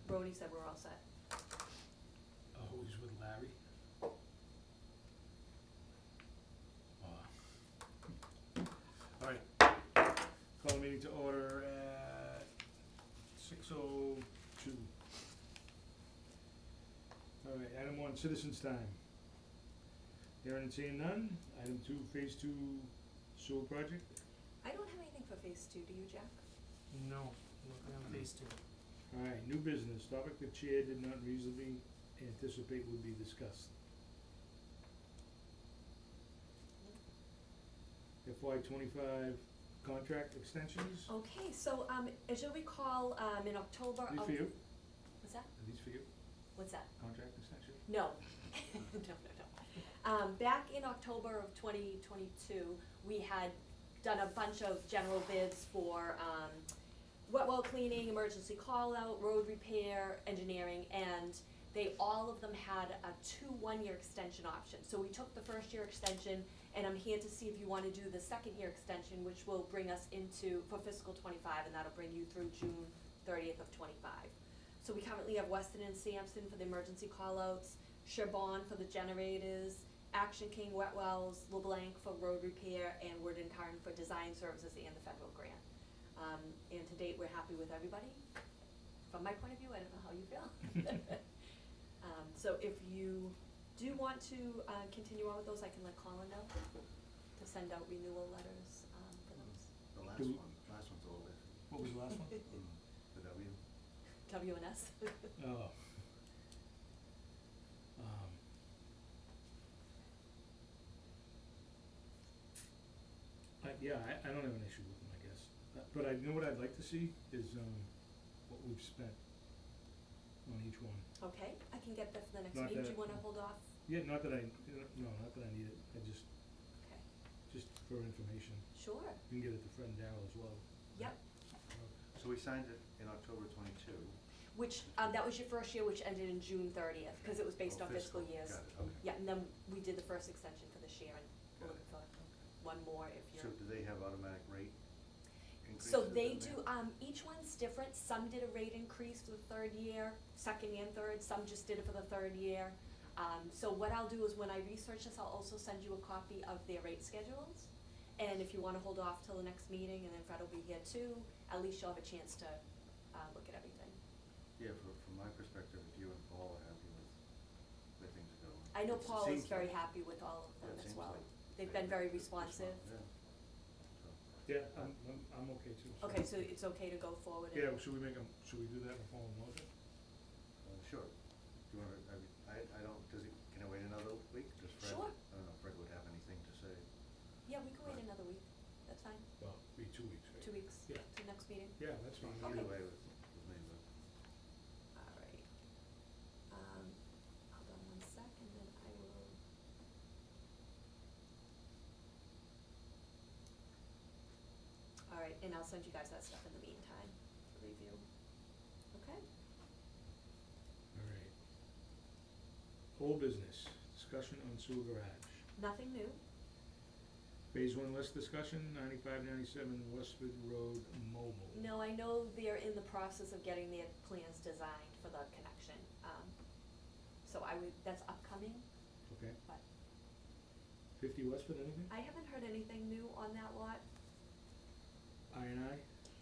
Brody said we're all set. Who's with Larry? All right, call the meeting to order at 6:02. All right, item 1, citizens' time. Hearing and seeing none. Item 2, phase 2 sewer project. I don't have anything for phase 2, do you, Jack? No, nothing on phase 2. All right, new business, topic the chair did not reasonably anticipate would be discussed. FY25 contract extensions. Okay, so, as you'll recall, in October These of. for you? What's that? Are these for you? What's that? Contract extension? No. No. Back in October of 2022, we had done a bunch of general bids for, wet well cleaning, emergency call-out, road repair, engineering, and all of them had a 2 one-year extension options. So we took the first year extension, and I'm here to see if you wanna do the second year extension, which will bring us for fiscal 25, and that'll bring you through June 30th of 25. So we currently have Weston and Sampson for the emergency call-outs, Sherbon for the generators, Action King Wet Wells, LeBlanc for road repair, and Wood and Carn for design services and the federal grant. And to date, we're happy with everybody. From my point of view, I don't know how you feel. So if you do want to continue on with those, I can let Colin know to send out renewal letters for those. The last Do- last one's a little bit. What was the last one? The W. WNS. Oh. Yeah, I don't have an issue with them, I guess. But you know what I'd like to see is, what we've spent on each one. Okay, I can get that for the next Not meeting. Do that- you wanna hold off? Yeah, not that no, not that I need it, Okay, just for information. sure. You can get it to Fred and Darryl as well. Yep. So we signed it in October 22. Which, that was your first year, which ended in June 30th, cause it was based Oh, on fiscal fiscal. years. Got it, okay. Yeah, and then we did the first extension for this year, and we're Got looking it. for one more if So you're. do they have automatic rate increases? So they in do, there? each one's different. Some did a rate increase for the third year, second and third, some just did it for the third year. So what I'll do is when I research this, I'll also send you a copy of their rate schedules. And if you wanna hold off till the next meeting, and then Fred will be here too, at least you'll have a chance to, look at everything. Yeah, from my perspective, if you and Paul are happy with where things are going. I know it Paul is seems very like- happy with all of yeah, them it as seems well. like They've they- been very they responsive. respond, Yeah, I'm okay too. so- Okay, so it's okay to go forward and. Yeah, should we do that in the form of motion? Sure. Do you wanna, I don't, can I wait another week? Does Fred? Sure. I don't know if Fred would have anything to say. Yeah, we can wait another week, that's fine, Well, be 2 weeks, right? 2 weeks, Yeah. to next meeting. Yeah, that's fine. Okay. Either way with me, but. Alright, hold on one sec, and then I will. Alright, and I'll send you guys that stuff in the meantime, for review, okay? All right. Old business, discussion on sewer garage. Nothing new, Phase 1 list discussion, 95-97 Westford Road Mobile. no, I know they're in the process of getting their plans designed for the connection, so that's upcoming, Okay. but 50 Westford, anything? I haven't heard anything new on that lot. I&I?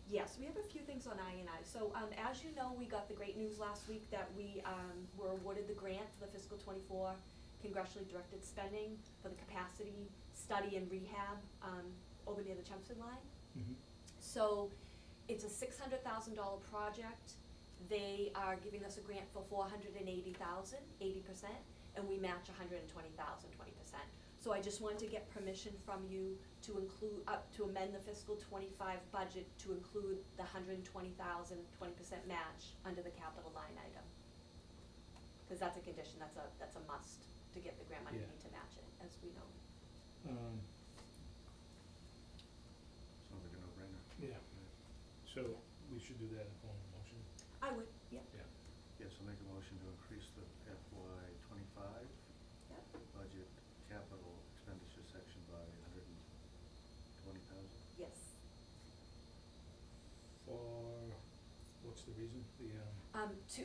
Yes, we have a few things on I&I. So, as you know, we got the great news last week that we, were awarded the grant for the fiscal 24 congressionally directed spending for the capacity study and rehab, over near the Chelmsford line. Mm-hmm. So, it's a $600,000 project. They are giving us a grant for $480,000, 80%, and we match $120,000, 20%. So I just wanted to get permission from you to include, to amend the fiscal 25 budget to include the $120,000, 20% match under the capital line item. Cause that's a condition, that's a must to get the grant money, you Yeah. need to match it, as we know. Sounds like a no-brainer. Yeah, so we should do that in form of motion. I would, yeah, Yeah. Yes, I'll make a motion to increase the FY 25 yeah. budget capital expenditure section by 120,000. Yes. For, what's the reason,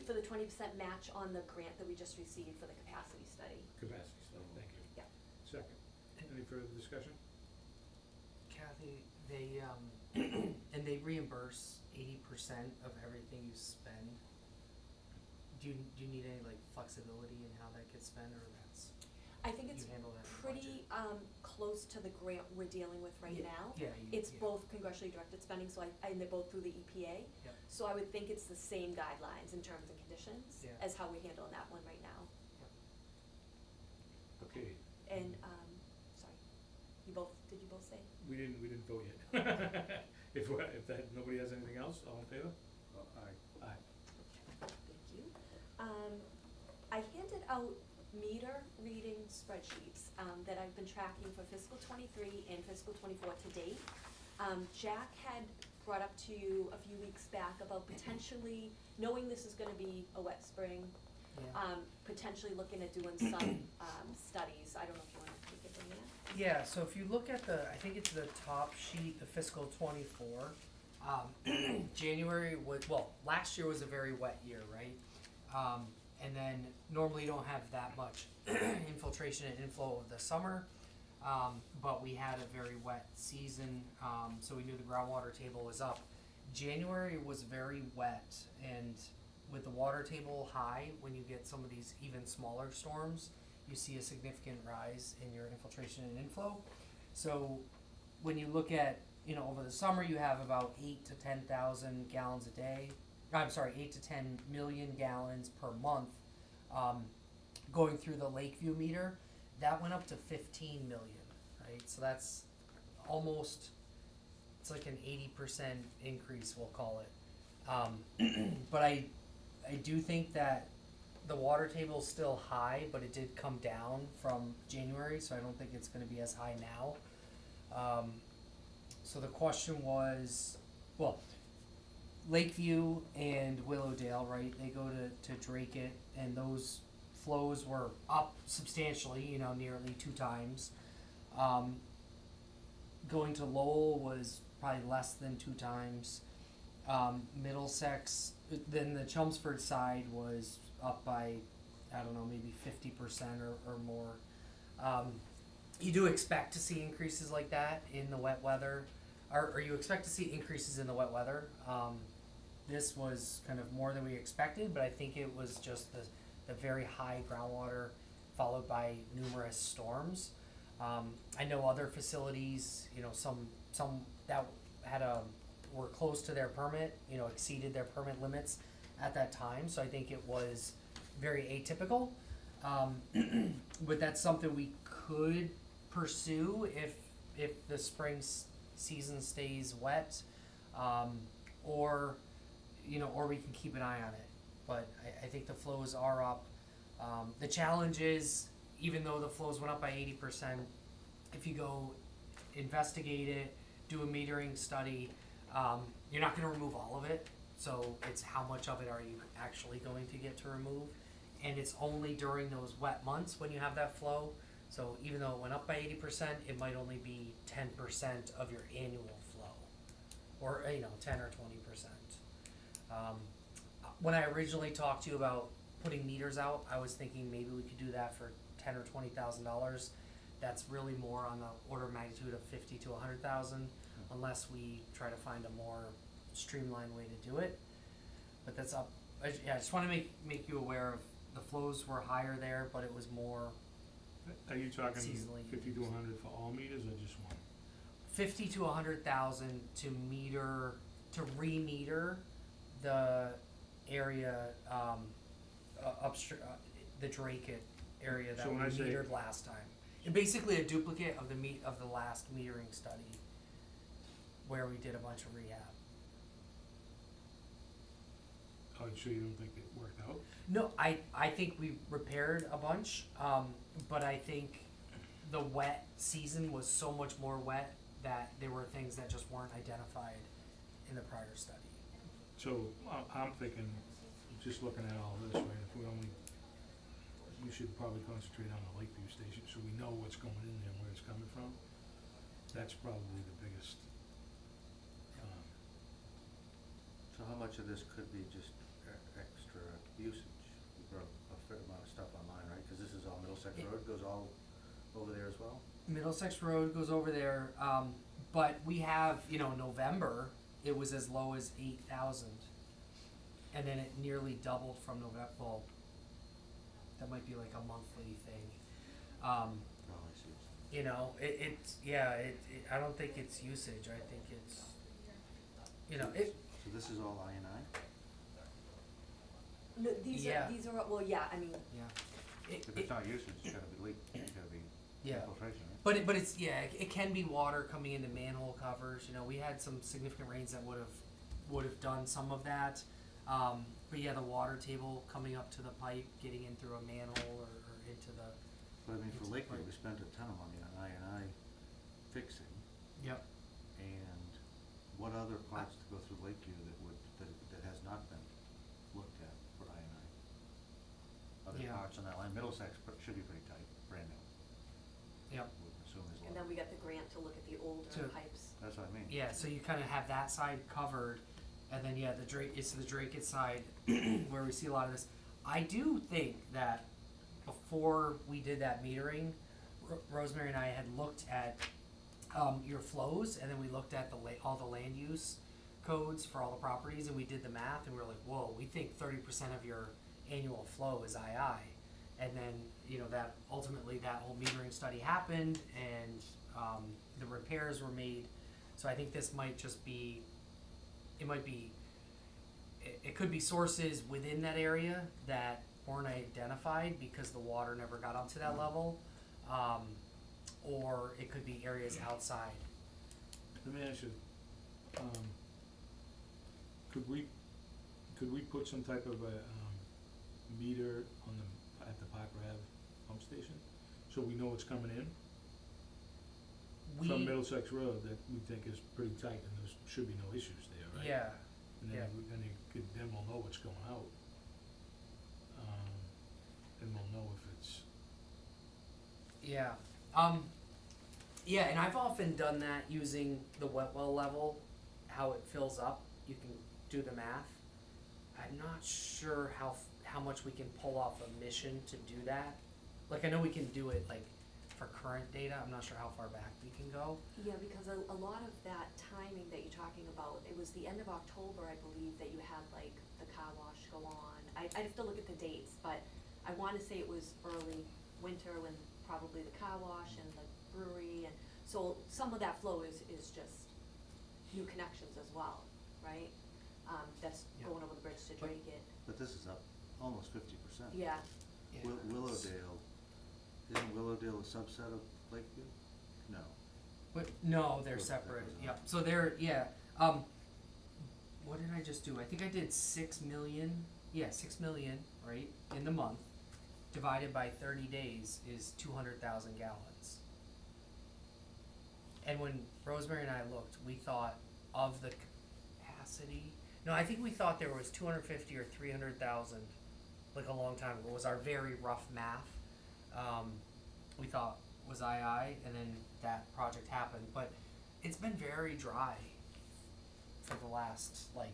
For the 20% match on the grant that we just received for the capacity study. capacity study, thank you. Yeah. Second, any further discussion? Kathy, they, and they reimburse 80% of everything you spend. Do you need any like flexibility in how that gets spent, or that's, I think it's you handle that in the pretty close to the grant we're dealing with right now. Yeah, It's yeah. both congressionally directed spending, so and they're both through the EPA. Yep. So I would think it's the same guidelines in terms and conditions Yeah. as how we're handling that one right now. Okay, And, sorry, did you both say? we didn't vote yet. If nobody has anything else, all in favor? Well, Aye. Thank you. I handed out meter reading spreadsheets, that I've been tracking for fiscal '23 and fiscal '24 to date. Jack had brought up to you a few weeks back about potentially, knowing this is gonna be a wet spring, Yeah. potentially looking at doing some, studies. I don't know if you wanna take it from there. Yeah, so if you look at I think it's the top sheet, the fiscal '24, January last year was a very wet year, right? And then normally you don't have that much infiltration and inflow of the summer, but we had a very wet season, so we knew the groundwater table was up. January was very wet, and with the water table high, when you get some of these even smaller storms, you see a significant rise in your infiltration and inflow. So when you look at, over the summer, you have about 8 to 10,000 gallons a day. I'm sorry, 8 to 10 million gallons per month, going through the Lakeview meter. That went up to 15 million, right? So that's almost, it's like an 80% increase, we'll call it. But I do think that the water table's still high, but it did come down from January, so I don't think it's gonna be as high now. So the question was, Lakeview and Willowdale, right, they go to Drake it, and those flows were up substantially, nearly 2 times. Going to Lowell was probably less than 2 times. Middlesex, then the Chelmsford side was up by, I don't know, maybe 50% or more. You do expect to see increases like that in the wet weather, or you expect to see increases in the wet weather. This was kind of more than we expected, but I think it was just the very high groundwater followed by numerous storms. I know other facilities, some that were close to their permit, exceeded their permit limits at that time, so I think it was very atypical. But that's something we could pursue if the spring season stays wet, or we can keep an eye on it. But I think the flows are up. The challenge is, even though the flows went up by 80%, if you go investigate it, do a metering study, you're not gonna remove all of it, so it's how much of it are you actually going to get to remove, and it's only during those wet months when you have that flow. So even though it went up by 80%, it might only be 10% of your annual flow, or 10 or 20%. When I originally talked to you about putting meters out, I was thinking maybe we could do that for $10,000 or $20,000. That's really more on the order of magnitude of 50 to 100,000, unless we try to find a more streamlined way to do it. But that's up. I just want to make you aware of the flows were higher there, but it was more Are you talking seasonally 50 to 100 for all meters or just one? 50 to 100,000 to remeter the area upstream, the Drake area that So we when I say- metered last time. And basically a duplicate of the last metering study, where we did a bunch of rehab. Oh, so you don't think it worked out? No, I think we repaired a bunch, but I think the wet season was so much more wet that there were things that just weren't identified in the prior study. So I'm thinking, just looking at all this, right, we should probably concentrate on the Lakeview station so we know what's going in there and where it's coming from. That's probably the biggest, So how much of this could be just extra usage? We wrote a fair amount of stuff online, right? Cause this is all Middlesex It- Road, goes all over there as well? Middlesex Road goes over there, but we have, you know, November, it was as low as 8,000. And then it nearly doubled from November, well, that might be like a monthly thing. Oh, I see. You know, it's, yeah, I don't think it's usage, I think it's, you know, So this is all INI? No, these Yeah. are, well, yeah, I mean, yeah. If it's not usage, it's gotta be leak, it's gotta be Yeah. infiltration, right? But it's, yeah, it can be water coming into manhole covers, you know, we had some significant rains that would've done some of that. But yeah, the water table coming up to the pipe, getting in through a manhole or into the, But I mean, for It's Lakeview, right. we spent a ton of money on INI fixing, yep. and what other parts to go through Lakeview that has not been looked at for INI? Other Yeah. parts on that line, Middlesex should be pretty tight, brand new, Yep. would assume there's a lot. and then we got the grant to look at the older To- pipes. That's what I mean. Yeah, so you kinda have that side covered, and then, yeah, it's the Drake's side where we see a lot of this. I do think that before we did that metering, Rosemary and I had looked at, your flows, and then we looked at all the land use codes for all the properties, and we did the math, and we were like, whoa, we think 30% of your annual flow is II. And then, you know, that ultimately that whole metering study happened, and, the repairs were made. So I think this might just be, it could be sources within that area that weren't identified because the water never got up to that level. Or it could be areas outside. Let me ask you, could we put some type of a, meter on at the Parker Ave pump station? So we know what's coming in from Middlesex Road that we think is pretty tight and there should be no issues there, right? Yeah, And yeah. then we'll know what's going out. And we'll know if it's, yeah. Yeah, and I've often done that using the wet well level, how it fills up. You can do the math. I'm not sure how much we can pull off a mission to do that. Like, I know we can do it, like, for current data. I'm not sure how far back we can go. Yeah, because a lot of that timing that you're talking about, it was the end of October, I believe, that you had like the car wash go on. I'd have to look at the dates, but I wanna say it was early winter when probably the car wash and the brewery, and so some of that flow is just new connections as well, right? That's Yeah. going over the bridge to Drake it, But this is up almost 50%. yeah. Yeah. Willowdale, isn't Willowdale a subset of Lakeview? No. But no, they're Those are separate. separate. Yep. So they're, yeah. What did I just do? I think I did 6 million. Yeah, 6 million, right, in the month, divided by 30 days is 200,000 gallons. And when Rosemary and I looked, we thought of the capacity. No, I think we thought there was 250 or 300,000, like a long time ago. Was our very rough math. We thought was II, and then that project happened. But it's been very dry for the last like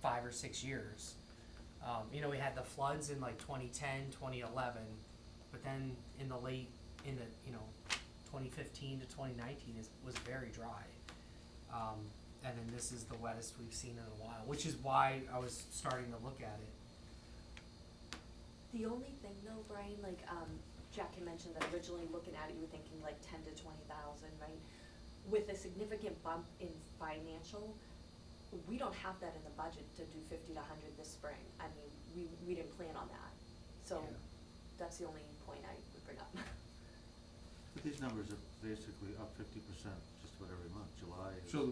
5 or 6 years. You know, we had the floods in like 2010, 2011, but then in the 2015 to 2019 was very dry. And then this is the wettest we've seen in a while, which is why I was starting to look at it. The only thing though, Brian, like, Jack had mentioned that originally looking at it, you were thinking like 10 to 20,000, right? With a significant bump in financial, we don't have that in the budget to do 50 to 100 this spring. I mean, we didn't plan on that. So Yeah. that's the only point I would bring up. But these numbers are basically up 50% just about every month. July is, so,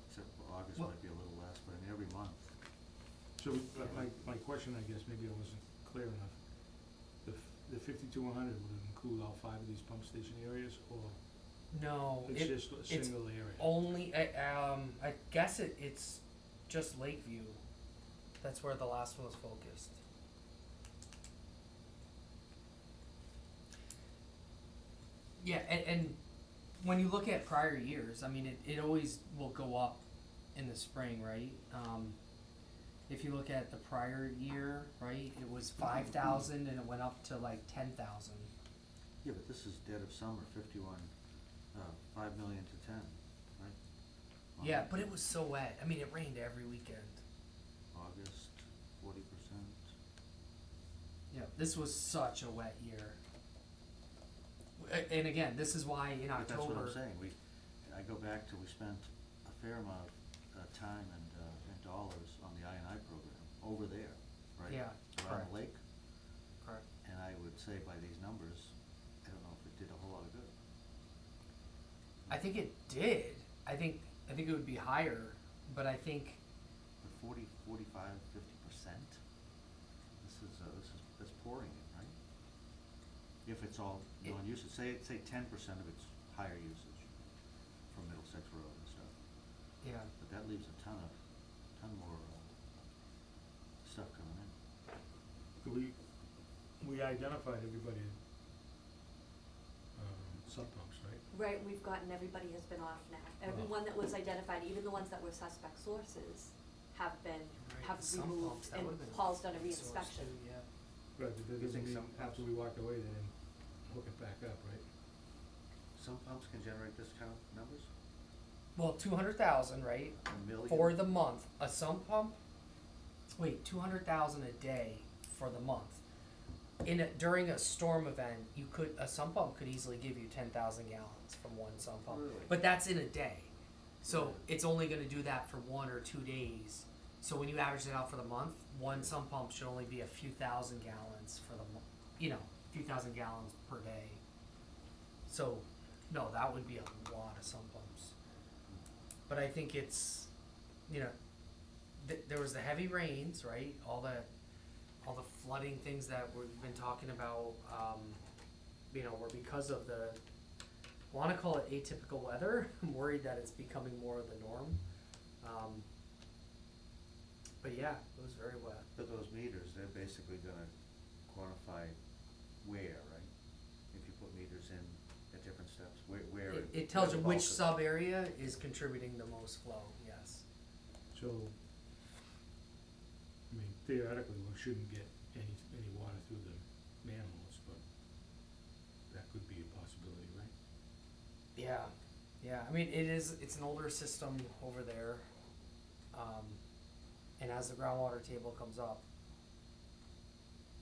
except for August Well- might be a little less, but I mean, every month. so my question, I guess, maybe I wasn't clear enough. The 5200 would include all 5 of these pump station areas, or No, it's just a it's single area? only, I guess it's just Lakeview. That's where the last one was focused. Yeah, and when you look at prior years, I mean, it always will go up in the spring, right? If you look at the prior year, right, it was 5,000 and it went up to like 10,000. Yeah, but this is dead of summer, 51, 5 million to 10, right? Yeah, but it was so wet. I mean, it rained every weekend. August, 40%. Yeah, this was such a wet year. And again, this is why in But that's what October. I'm saying, I go back to, we spent a fair amount of time and dollars on the I&I program over there, right? Yeah, Around correct. the lake, Correct. and I would say by these numbers, I don't know if it did a whole lot of good. I think it did. I think it would be higher, but I think But 40, 45, 50%? That's pouring it, right? If it's all non-usage, say 10% of it's higher usage from Middlesex Road and stuff. yeah. But that leaves a ton more, stuff coming in. We identified everybody, sump pumps, right? Right, we've gotten, everybody has been off now. Everyone that was identified, even the ones that were suspect sources, have been, have Some removed, pumps, that and would've been Paul's done a source re-inspection. too, yeah. Right, but that You doesn't think mean sump after pumps- we walked away, they didn't hook it back up, right? Some pumps can generate this kind of numbers? Well, 200,000, right? A million? For the month. A sump pump. Wait, 200,000 a day for the month. During a storm event, a sump pump could easily give you 10,000 gallons from one sump pump. Really? But that's in a day, so Yeah. it's only going to do that for 1 or 2 days. So when you average it out for the month, one sump pump should only be a few thousand gallons for the month. A few thousand gallons per day. So, no, that would be a lot of sump pumps. But I think it's, there was the heavy rains, right? All the flooding things that we've been talking about, were because of the, I wanna call it atypical weather. I'm worried that it's becoming more of the norm. But yeah, it was very wet. But those meters, they're basically gonna quantify where, right? If you put meters in at different steps, where. It tells you where the which bulk of- sub area is contributing the most flow, yes. So, I mean, theoretically, we shouldn't get any water through the manholes, but that could be a possibility, right? Yeah, I mean, it's an older system over there. And as the groundwater table comes up,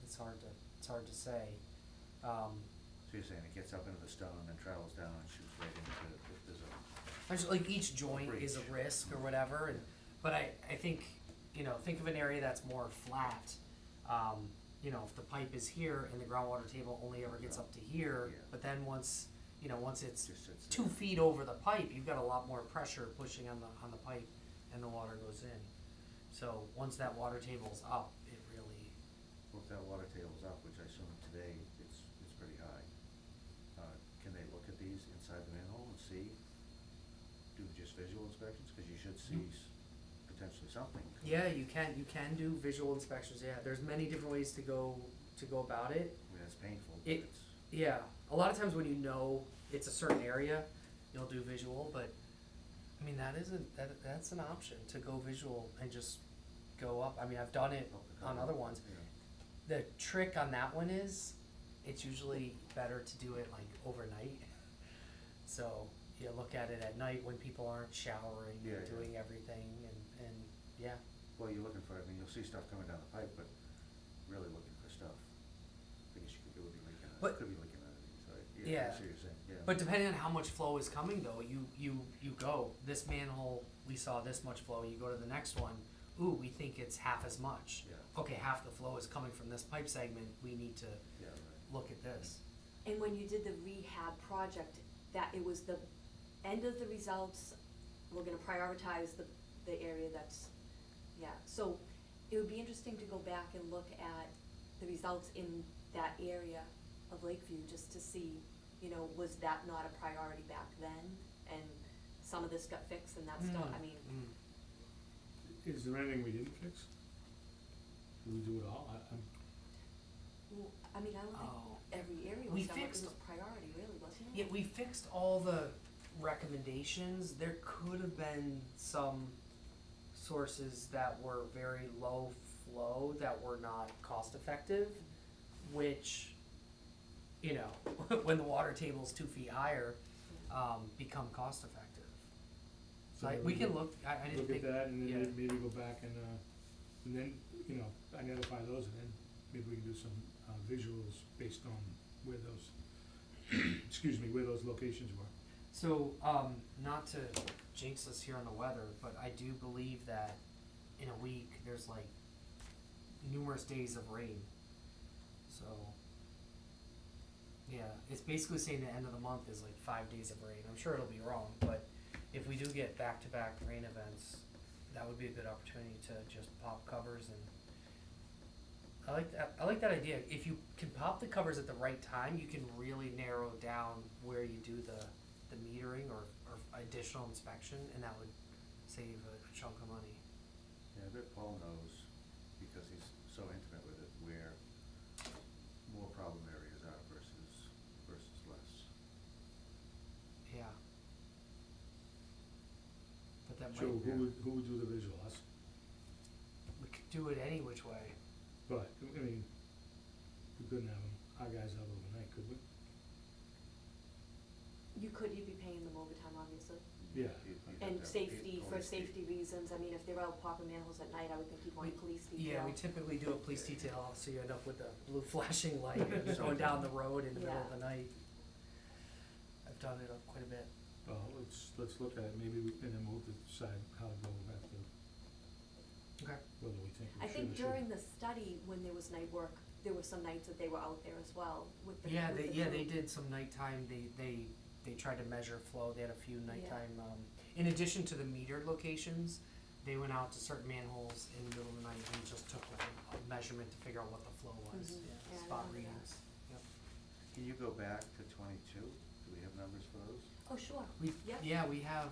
it's hard to say. So you're saying it gets up into the stone and then travels down and shoots right into, if there's a, Actually, like each joint is a Breach. risk or whatever, but I think, think of an area that's more flat. If the pipe is here and the groundwater table only ever gets up to here, Yeah. but then once it's just sits 2 there. feet over the pipe, you've got a lot more pressure pushing on the pipe and the water goes in. So once that water table's up, it really, Well, if that water table's up, which I assume today it's pretty high, can they look at these inside the manhole and see, do just visual inspections? Cause you should see potentially something. yeah, you can do visual inspections, yeah. There's many different ways to go about it. I mean, it's painful, but It- it's, Yeah, a lot of times when it's a certain area, you'll do visual, but I mean that's an option to go visual and just go up. I mean, I've done it on other ones. you know. The trick on that one is it's usually better to do it like overnight. So you look at it at night when people aren't showering Yeah, and yeah. doing everything and yeah. Well, you're looking for, I mean, you'll see stuff coming down the pipe, but really looking for stuff. I guess it would be leaking, But- could be leaking out of these, right? Yeah. I see what you're saying, yeah. But depending on how much flow is coming though, you go, this manhole, we saw this much flow, you go to the next one, ooh, we think it's half as much. Yeah. Okay, half the flow is coming from this pipe segment, we need to Yeah, right. look at this. And when you did the rehab project, that it was the end of the results, we're gonna prioritize the area that's, yeah. So it would be interesting to go back and look at the results in that area of Lakeview, just to see, was that not a priority back then? And some of this got fixed and that's still, I mean, Is there anything we didn't fix? Did we do it all? I mean, I don't think Oh. every area We was done, it fixed- was priority, really, wasn't it? Yeah, we fixed all the recommendations, there could have been some sources that were very low flow, that were not cost effective, which, you know, when the water table's 2 feet higher, become cost effective. So So we we can can look, I didn't Look think. at that and yeah. then maybe go back and then, you know, identify those and then maybe we can do some visuals based on where those, excuse me, where those locations were. So, not to jinx us here on the weather, but I do believe that in a week, there's like numerous days of rain. So, yeah, it's basically saying the end of the month is like 5 days of rain. I'm sure it'll be wrong, but if we do get back-to-back rain events, that would be a good opportunity to just pop covers and I like that idea. If you can pop the covers at the right time, you can really narrow down where you do the metering or additional inspection, and that would save a chunk of money. Yeah, I bet Paul knows, because he's so intimate with it, where more problem areas are versus less. Yeah. But that So might, who would do the visual, us? we could do it any which way. But, I mean, we couldn't have them, our guys out overnight, could we? You'd be paying them overtime, obviously. Yeah. You'd have And to have safety, for police safety reasons, I mean, if they're out popping manholes at night, I would think you'd want We- police detail. Yeah, we typically do a police detail, so you end up with a blue flashing light and just going down the road in the middle of Yeah. the night. I've done it quite a bit. Well, let's look at it, maybe, and then we'll decide how to go after, Okay. whether we think we I should or think shouldn't. during the study, when there was night work, there were some nights that they were out there as well with the, Yeah, with they, the yeah, crew. they did some nighttime, they tried to measure flow, they had a few nighttime, in addition to the metered locations, they went out to certain manholes in the middle of the night and just took like a measurement to figure out what the flow was, Mhm. yeah, Yeah, I spot remember that. readings, yep. Can you go back to 22? Do we have numbers for those? Oh, sure. We, Yeah. yeah, we have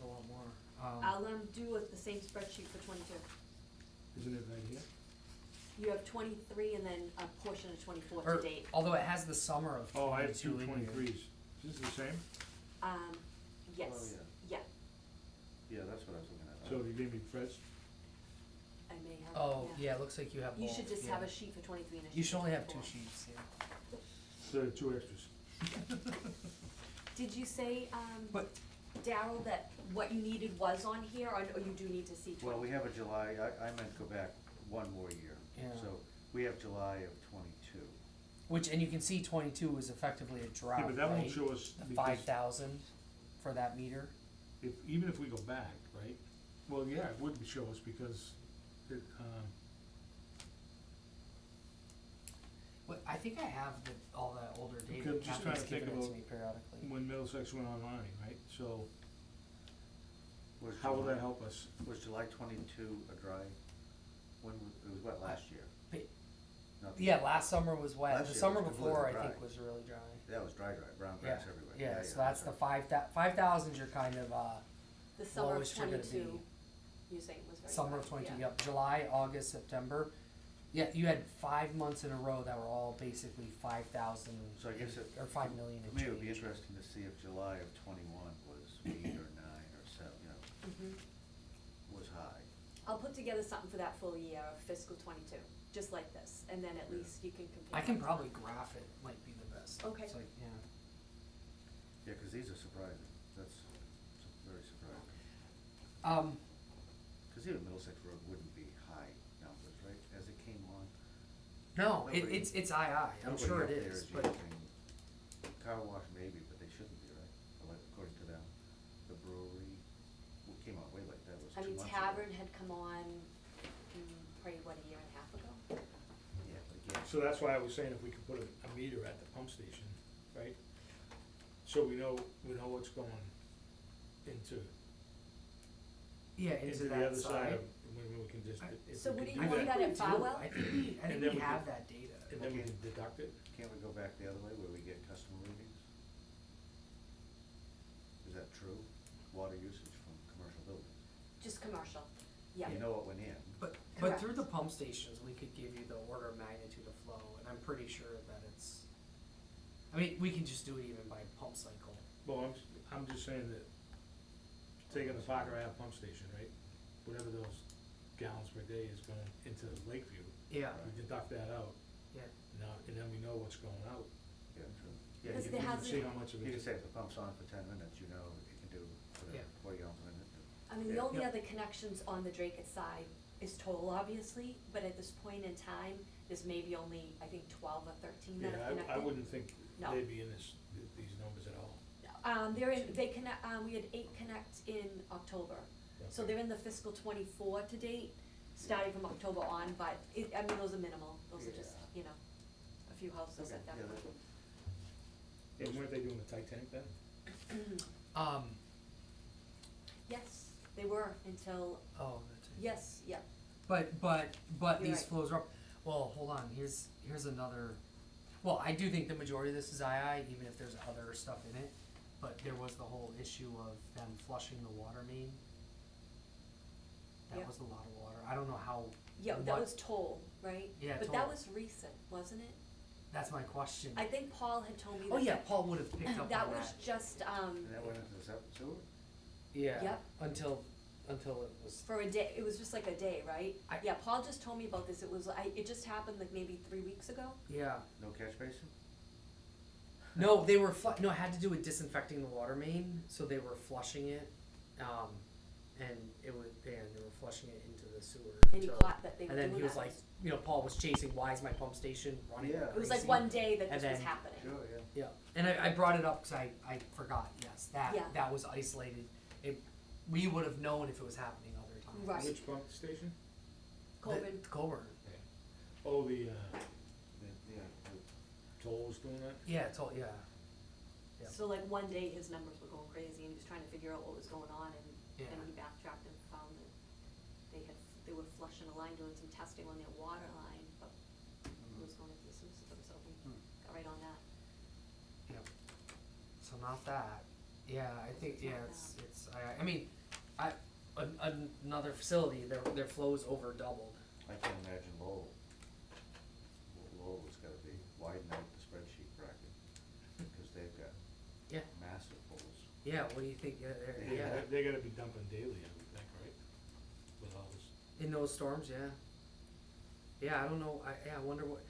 a lot more, I'll, do the same spreadsheet for 22. Isn't it right here? You have 23 and then a portion of 24 or, to date. although it has the summer of Oh, I have 22 two in here. 23s. Is this the same? Yes, Oh, yeah, Yeah, that's what I was looking at. So you gave me Fred's? I may have, Oh, yeah, it looks like you have both, You should just yeah. have a sheet for 23 and a sheet for 24. You should only have 2 sheets, yeah. So there are 2 extras. Did you say, But- Daryl, that what you needed was on here, or you do need to see 20? Well, we have a July, I meant go back one more year. Yeah. So we have July of 22. Which, and you can see 22 was effectively a drought, Yeah, but that won't right? show us The because 5,000 for that meter. even if we go back, right? Well, yeah, it would show us because it, Well, I think I have all that older data. Because just trying to Catherine's given think it to about me periodically. when Middlesex went online, right? So Was how will July- that help us? Was July 22 a dry, it was wet last year? But- Not the- Yeah, last summer was wet. Last The year summer was before, I completely think, dry. was really dry. That was dry, brown Yeah, grass everywhere. yeah, so that's that's the 5,000's your kind of, The summer of lowest you're gonna 22, be. you're saying was very summer dry, of 22, yeah. yep, July, August, September. Yeah, you had 5 months in a row that were all basically 5,000. So I guess it- or 5 million For and me, it would be change. interesting to see if July of 21 was 8 or 9 or 7, Mhm. was high. I'll put together something for that full year of fiscal 22, just like this, and then at Yeah. least you can compare. I can it. probably graph it, might be the best. Okay. It's like, yeah. Yeah, 'cause these are surprising, that's very surprising. 'Cause even Middlesex Road wouldn't be high numbers, right, as it came on? No, Nobody- it's II, I'm Nobody sure up it there is, is but using car wash maybe, but they shouldn't be, right? According to them. The brewery, came out way late, that was 2 I mean, months ago. Tavern had come on, probably, what, a year and a half ago? Yeah, but again, So that's why I was saying if we could put a meter at the pump station, right? So we know what's going into yeah, into the that other side side. of, when we can just, if So we what can do I you do want think that we at do. Farwell? I think we And then we have can- that data. and then we Okay. can deduct it. can't we go back the other way where we get customer readings? Is that true? Water usage from commercial buildings? Just commercial, yeah. You know what went in. But Correct. through the pump stations, we could give you the order of magnitude of flow, and I'm pretty sure that it's, I mean, we can just do it even by pump cycle. Well, I'm just saying that, taking the Parker Ave pump station, right? whatever those gallons per day is going into Lakeview, Yeah, we deduct that out. yeah. Now, and then we know what's going out. Yeah, true. Yeah, Because you there can- hasn't- See how much of You it. can say if the pump's on for 10 minutes, you know it can do Yeah. whatever, 4 gallons a minute. I mean, the Yeah. only Yep. other connections on the Drake side is toll, obviously, but at this point in time, there's maybe only, I think, 12 or 13 that are Yeah, connected. I wouldn't think No. they'd be in these numbers at all. They connect, we had 8 connect in October. So Okay. they're in the fiscal 24 to date, starting from October on, but I mean, those are minimal, those are just, Yeah. you know, a few houses Okay, at that yeah, point. Yeah, weren't they doing the Titanic then? Yes, they were until, Oh, that's it. yes, yeah, But You're these right. flows are up. Well, hold on. Here's another. Well, I do think the majority of this is II, even if there's other stuff in it. But there was the whole issue of them flushing the water main. That Yeah. was a lot of water. I don't know how. yeah, that what- was toll, right? Yeah, But that toll. was recent, wasn't it? That's my question. I think Paul had told me that. Oh yeah, Paul would have picked up That on was that. just, And that went into the sewer? Yeah. Yep. Until it was. for a day, it was just like a day, right? I- Yeah, Paul just told me about this, it just happened like maybe 3 weeks ago. Yeah. No catch basin? No, they were no. It had to do with disinfecting the water main, so they were flushing it, and they were flushing it into the sewer. And he until- caught that they were And then doing he was that. like, you know, Paul was chasing. Why is my pump station running? Yeah. It was like crazy?" one day that And this was then- happening. Sure, yeah. Yeah, and I brought it up because I forgot. Yes, that Yeah. that was isolated. We would have known if it was happening other times. Right. Which pump station? Coben, Coburn. Oh, the Yeah, tolls doing that? Yeah, it's all yeah. Yeah. so like one day his numbers were going crazy and he was trying to figure out what was going on and Yeah. then he backtracked and found that they were flushing a line, doing some testing on their water line, but it was going into the sewer system, so we got right on that. Yep. So not that. Yeah, I think It's not yeah, it's I mean, another facility their flows over doubled. I can imagine Lowell. Lowell has gotta be widen out the spreadsheet bracket, because they've got Yeah. massive holes. Yeah. What do you think? Yeah. They gotta be dumping daily, I would think, right? With all this. In those storms, yeah. Yeah, I don't know. I wonder what.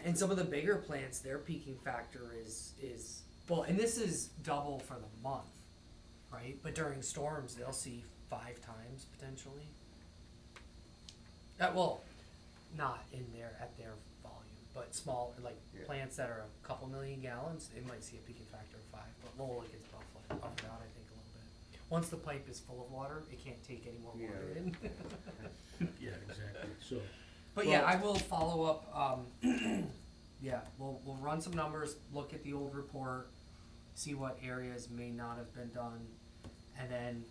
And some of the bigger plants, their peaking factor is well, and this is double for the month, right? But during storms, they'll see 5 times potentially. Well, not in at their volume, but small like Yeah. plants that are a couple million gallons, they might see a peaking factor of 5. But Lowell it gets buffered out, I think, a little bit. Once the pipe is full of water, it can't take any more water Yeah. in. Yeah, exactly, so. But yeah, I will follow up, yeah, we'll run some numbers, look at the old report, see what areas may not have been done, and then,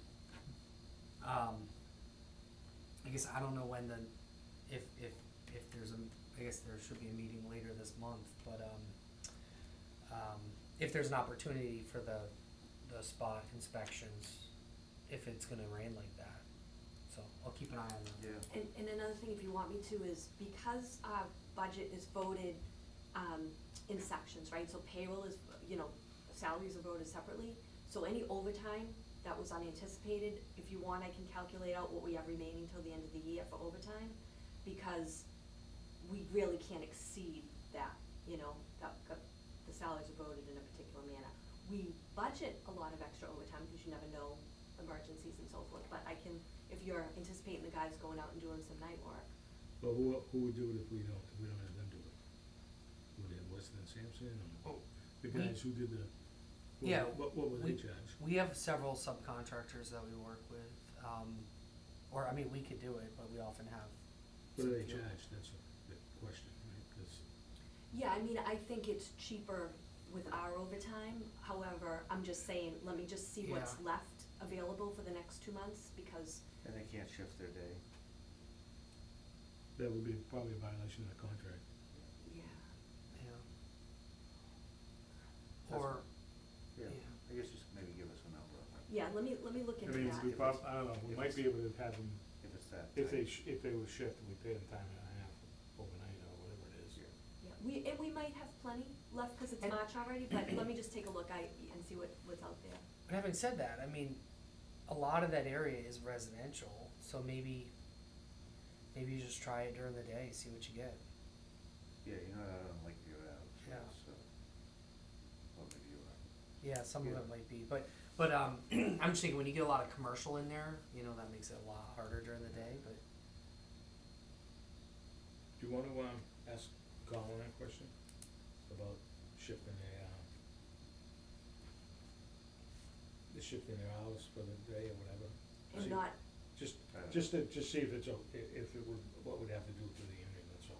I guess I don't know when if there's I guess there should be a meeting later this month, but, if there's an opportunity for the spot inspections, if it's gonna rain like that, so I'll keep an eye on that. Yeah. And another thing, if you want me to, is because our budget is voted, in sections, right? So payroll is, salaries are voted separately, so any overtime that was unanticipated, if you want, I can calculate out what we have remaining till the end of the year for overtime, because we really can't exceed that, the salaries are voted in a particular manner. We budget a lot of extra overtime, because you never know emergencies and so forth, but I can, if you're anticipating the guys going out and doing some night work, Well, who would do it if we don't have them do it? Would it have Weston and Sampson, or the We- guys who did the, Yeah, what would they we- charge? We have several subcontractors that we work with, or I mean, we could do it, but we often have. What do some they fuel. charge, that's the question, right, 'cause yeah, I mean, I think it's cheaper with our overtime, however, I'm just saying, let me just see what's Yeah. left available for the next 2 months, because, And they can't shift their day. that would be probably a violation of the contract. yeah. Yeah. That's Or, Yeah, Yeah. I guess just maybe give us a number on that, Yeah, let me look I into mean, that. we I don't know, we might be able to have them, if it's that. if they, tight. if they were shifted, we pay them time and a half overnight or whatever it is. Yeah. Yeah, we might have plenty left, cause it's And- March already, but let me just take a look, and see what's out there. but having said that, I mean, a lot of that area is residential, so maybe you just try it during the day, see what you get. Yeah, you're not out on Lakeview Ave, so Yeah. it's, well, maybe you are. Yeah, some of Yeah. it might be, but I'm just thinking when you get a lot of commercial in there, you know, that makes it a lot harder during the day, but. Do you wanna, ask Colin that question about shifting the shifting their hours for the day or whatever? And See- not, Just, I don't just to see if it's, if it would, what would have to do for the union, that's all.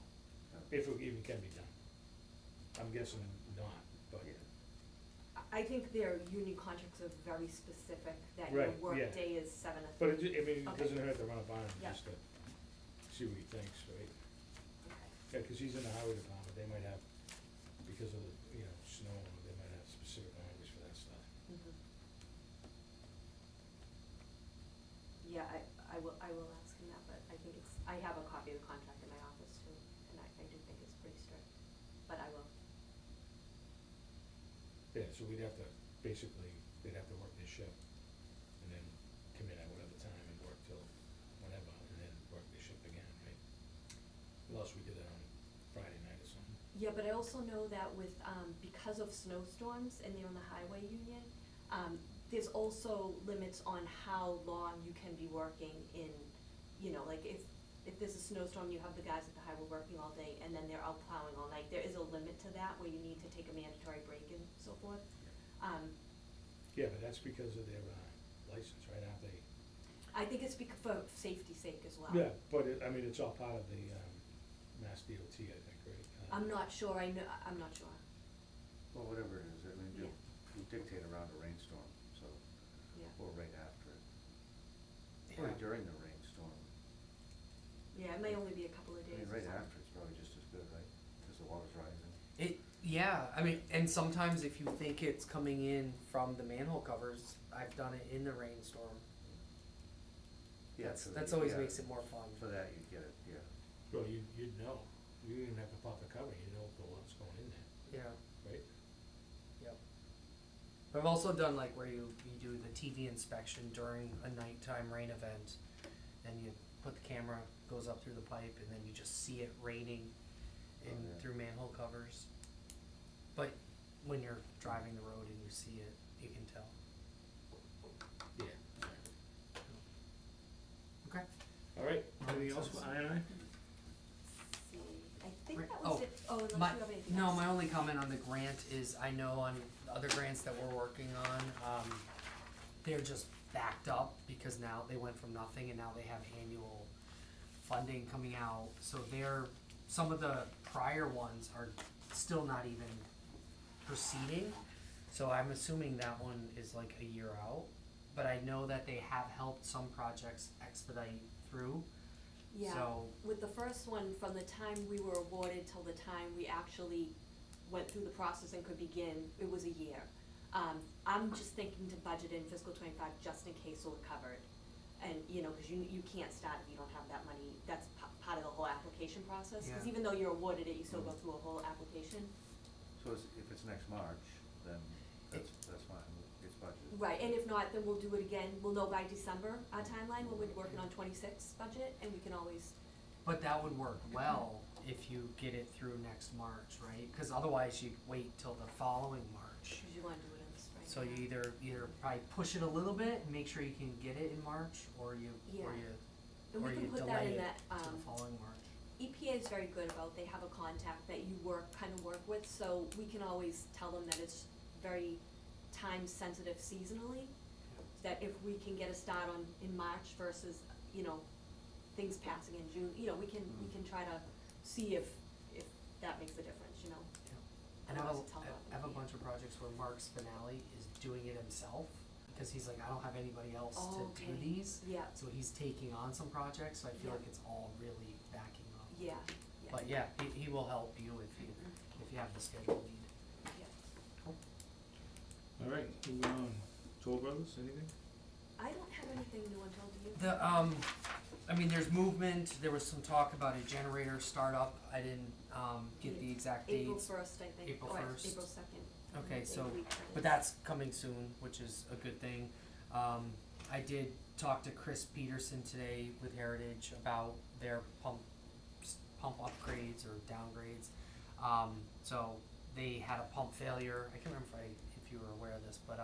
If it even can be done. I'm guessing not, but. Yeah. I think their union contracts are very specific, that your Right, work yeah. day is 7 to 3. But it, I mean, it Okay. doesn't hurt to run it by him, Yeah. just to see what he thinks, right? Okay. Yeah, 'cause he's in the highway department, they might have, because of the, snow, they might have specific language for that stuff. Mhm. Yeah, I will ask him that, but I think I have a copy of the contract in my office too, and I do think it's pretty strict, but I will. Yeah, so we'd have to, basically, they'd have to work their shift, and then come in at whatever time and work till whatever, and then work their shift again, right? Unless we did it on Friday night or something. Yeah, but I also know that with, because of snowstorms and they're in the highway union, there's also limits on how long you can be working in, like if there's a snowstorm, you have the guys at the highway working all day and then they're out plowing all night. There is a limit to that where you need to take a mandatory break and so forth. Yeah, but that's because of their, license, right, aren't they? I think it's for safety's sake as well. Yeah, but I mean, it's all part of the, Mass DOT, I think, right? I'm not sure, I'm not sure, Well, whatever it is, I mean, Yeah. you dictate around a rainstorm, so, yeah. or right after it. Yeah. Or during the rainstorm. Yeah, it may only be a couple of I days mean, or right something. after, it's probably just as good, right? Cause the water's rising. Yeah, I mean, and sometimes if you think it's coming in from the manhole covers, I've done it in the rainstorm. Yeah, That's always yeah, makes it more fun. For that, you'd get it, yeah. Well, you'd know, you didn't even have to pop the cover, you know what's going in there, Yeah, right? yep. But I've also done like where you do the TV inspection during a nighttime rain event, and you put the camera, goes up through the pipe, and then you just see it raining in Oh, yeah. through manhole covers. But when you're driving the road and you see it, you can tell. Yeah. Okay. All right, anything else for I and I? See, I think Right. that was Oh, it, unless you My, have anything no, else. my only comment on the grant is I know on other grants that we're working on, they're just backed up because now they went from nothing and now they have annual funding coming out. So some of the prior ones are still not even proceeding. So I'm assuming that one is like a year out. But I know that they have helped some projects expedite through. Yeah, So, with the first one, from the time we were awarded till the time we actually went through the process and could begin, it was a year. I'm just thinking to budget in fiscal '25 just in case we're covered. And, cause you can't start if you don't have that money, that's part of the whole application process. Cause Yeah. even though you're awarded it, you still go through a whole application. So if it's next March, then that's fine, it's budgeted. Right, and if not, then we'll do it again, we'll know by December, our timeline, when we're working on '26 budget, and we can always, but that would work well if you get it through next March, right? Cause otherwise you wait till the following March. cause you wanna do it in the spring. So you either probably push it a little bit and make sure you can get it in March, or you And we can put that delay in it that, to the following March. EPA is very good about, they have a contact that you work with, so we can always tell them that it's very time sensitive seasonally. That if we can get a start in March versus, things passing in June, we can try to see if that makes a difference, And I have Otherwise it's held up in I have a the bunch of projects where Mark Spinelli is doing it himself, because he's like, I don't have anybody else to do Okay. these. Yeah, So he's taking on some projects, so I feel Yeah. like it's all really backing up. yeah, yeah. But yeah, he will help you if you have the schedule need. Yeah. All right, moving on, Toll Brothers, anything? I don't have anything new until do you? I mean, there's movement, there was some talk about a generator startup, I didn't, get the exact dates. April 1st, I think, April or 1st. April 2nd. Okay, I so, think we- but that's coming soon, which is a good thing. I did talk to Chris Peterson today with Heritage about their pump upgrades or downgrades. So they had a pump failure. I can't remember if you were aware of this, but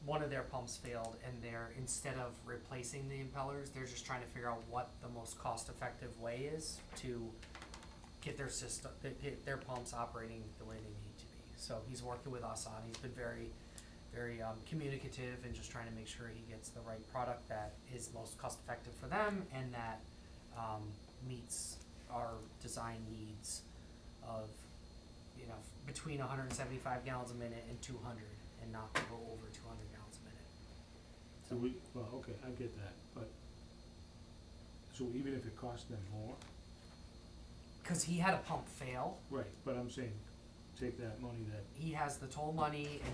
one of their pumps failed, and they're, instead of replacing the impellers, they're just trying to figure out what the most cost-effective way is to get their system, get their pumps operating the way they need to be. So he's working with us on. He's been very communicative and just trying to make sure he gets the right product that is most cost effective for them and that meets our design needs of, you know, between 175 gallons a minute and 200, and not to go over 200 gallons a minute. So well, okay, I get that, but, so even if it costs them more, Because he had a pump fail, right, but I'm saying, take that money that, he has the toll money, and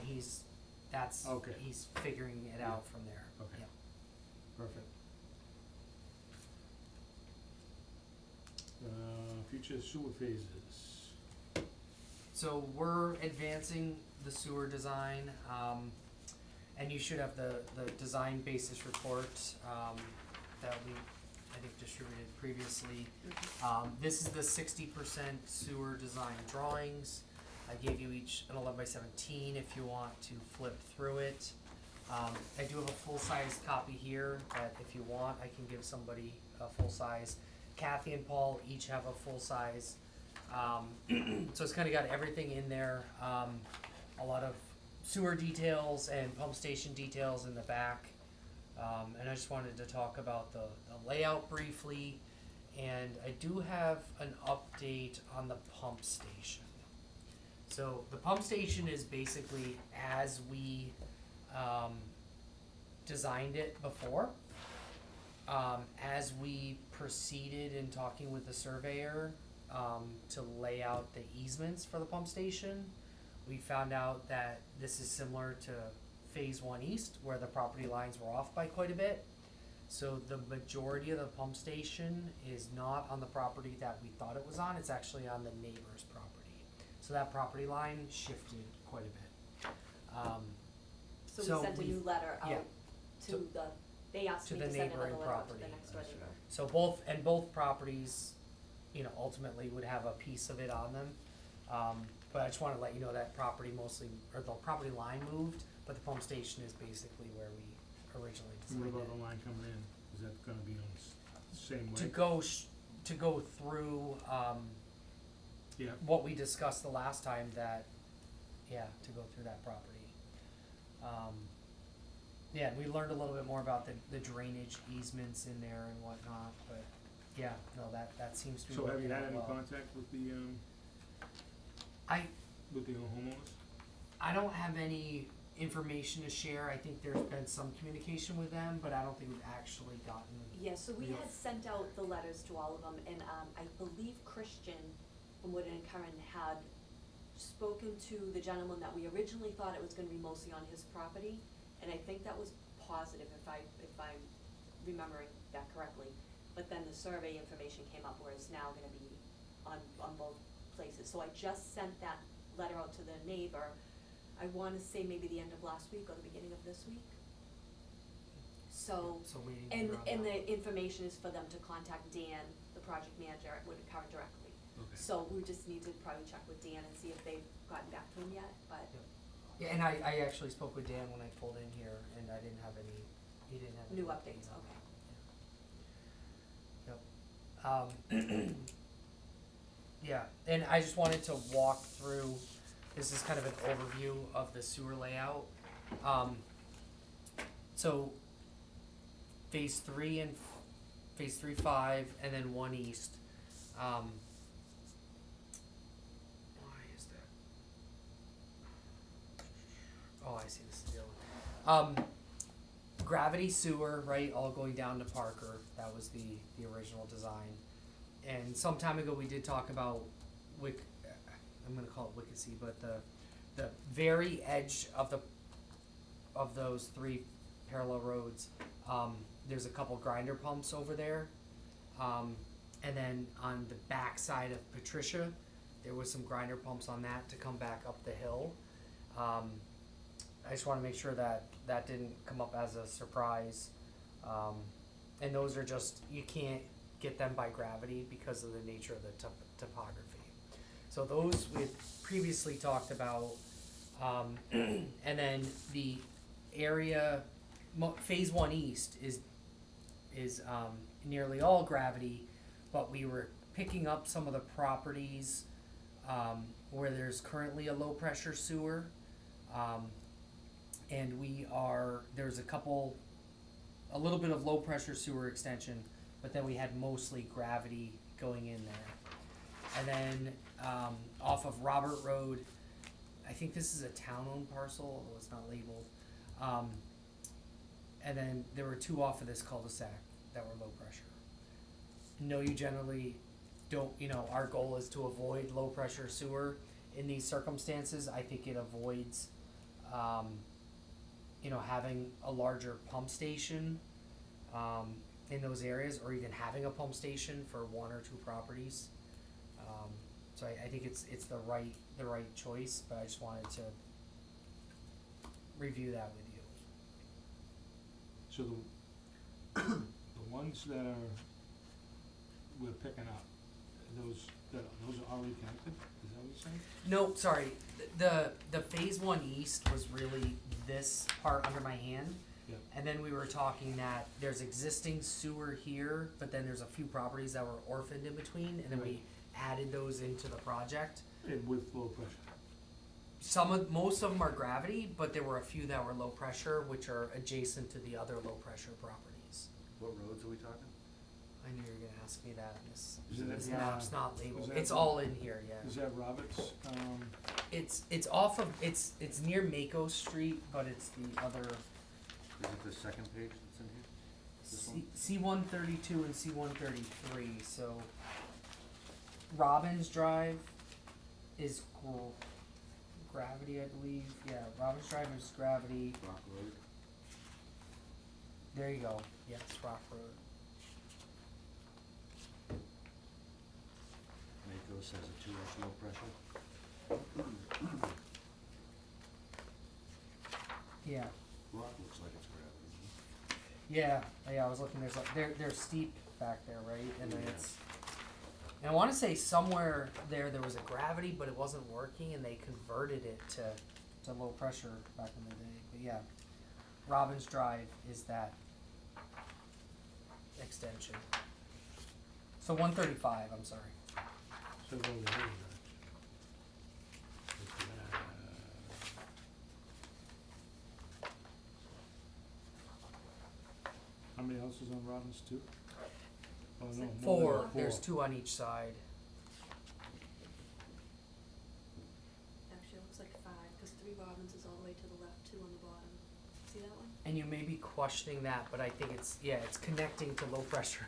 Okay. he's figuring it out from there. Okay. Yeah. perfect. Future sewer phases. So we're advancing the sewer design, and you should have the design basis report, that we, I think, distributed previously. This is the 60% sewer design drawings. I gave you each an 11x17 if you want to flip through it. I do have a full-size copy here that if you want, I can give somebody a full-size. Kathy and Paul each have a full-size. So it's kind of got everything in there. A lot of sewer details and pump station details in the back. And I just wanted to talk about the layout briefly. And I do have an update on the pump station. So the pump station is basically as we designed it before. As we proceeded in talking with the surveyor to lay out the easements for the pump station, we found out that this is similar to Phase 1 East, where the property lines were off by quite a bit. So the majority of the pump station is not on the property that we thought it was on, it's actually on the neighbor's property. So that property line shifted quite a bit. So So we sent a we- new letter yeah. out to they asked To me the to send another neighboring letter out to the property. next door neighbor. So both properties, you know, ultimately would have a piece of it on them. But I just wanna let you know that property mostly, or the property line moved, but the pump station is basically where we originally And what designed about it. the line coming in? Is that gonna be on the same way? To go through, Yeah, what we discussed the last time, that, yeah, to go through that property. Yeah, and we learned a little bit more about the drainage easements in there and whatnot, but, yeah, no, that seems to be so have you working had out any well. contact with the with the homeowners? I don't have any information to share. I think there's been some communication with them, but I don't think we've actually gotten. Yeah, so we real- had sent out the letters to all of them, and I believe Christian from Wood and Curran had spoken to the gentleman that we originally thought it was gonna be mostly on his property, and I think that was positive if I'm remembering that correctly. But then the survey information came up where it's now gonna be on both places. So I just sent that letter out to the neighbor, I wanna say maybe the end of last week or the beginning of this week. So, waiting to and hear on and that. the information is for them to contact Dan, the project manager at Wood and Curran directly. Okay. So we just need to probably check with Dan and see if they've gotten back to him yet, but Yeah, and I actually spoke with Dan when I pulled in here, and I didn't have any, he didn't have any. new updates, on that. Yep. Yeah, and I just wanted to walk through, this is kind of an overview of the sewer layout. So phase 3 and phase 3-5, and then 1 East. Why is that? Oh, I see, this is the other one. Gravity sewer, right, all going down to Parker, that was the original design. And some time ago, we did talk about I'm gonna call it Wickesy, but the very edge of those 3 parallel roads, there's a couple grinder pumps over there. And then on the back side of Patricia, there was some grinder pumps on that to come back up the hill. I just wanna make sure that that didn't come up as a surprise. And those are just, you can't get them by gravity because of the nature of the topography. So those we had previously talked about, and then the area, phase one east is nearly all gravity, but we were picking up some of the properties where there's currently a low pressure sewer, and there's a little bit of low pressure sewer extension, but then we had mostly gravity going in there. And then off of Robert Road, I think this is a town-owned parcel, although it's not labeled. And then there were two off of this cul-de-sac that were low pressure. No, you generally don't, our goal is to avoid low pressure sewer in these circumstances. I think it avoids, having a larger pump station in those areas, or even having a pump station for one or two properties. So I think it's the right choice, but I just wanted to review that with you. So the ones that we're picking up, those are already connected, is that what you're saying? No, sorry, the phase one east was really this part under my hand. Yep. And then we were talking that there's existing sewer here, but then there's a few properties that were orphaned in between, and then we Right. added those into the project. And with low pressure. Most of them are gravity, but there were a few that were low pressure, which are adjacent to the other low pressure properties. What roads are we talking? I knew you were gonna ask me that, Is this that, map's not labeled, is that- it's all in here, yeah. Is that Roberts? It's off of, it's near Mako Street, but it's the other, Is it the second page that's in here? This one? C-132 and C-133, so Robbins Drive is gravity, I believe, yeah, Robbins Drive is gravity, Rock Road? there you go, yes, Rock Road. Mako says a 2-inch low pressure. Yeah, Rock looks like it's gravity. yeah, I was looking, they're steep back there, right, and then Yeah. and I wanna say somewhere there was a gravity, but it wasn't working, and they converted it to low pressure back in the day, but yeah. Robbins Drive is that extension. So 135, I'm sorry. So go over here, how many houses on Robbins, two? Oh, no, more than Four, there's two on each side. Actually, it looks like 5, because 3 Robbins is all the way to the left, 2 on the bottom. See that one? And you may be questioning that, but I think it's connecting to low pressure,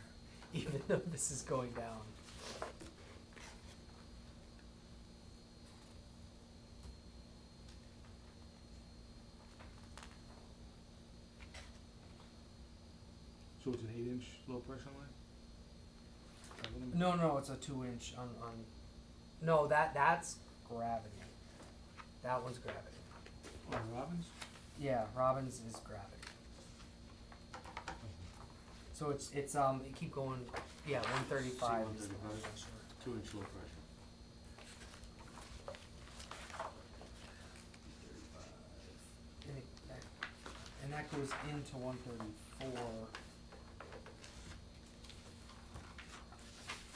even though this is going down. So it's an 8-inch low pressure line? Is that what I'm- No, it's a 2-inch on, no, that's gravity. That one's gravity. On Robbins? Yeah, Robbins is gravity. So it's, keep going, yeah, 135 is the low 135. pressure. 2-inch low pressure. 35. And that goes into 134.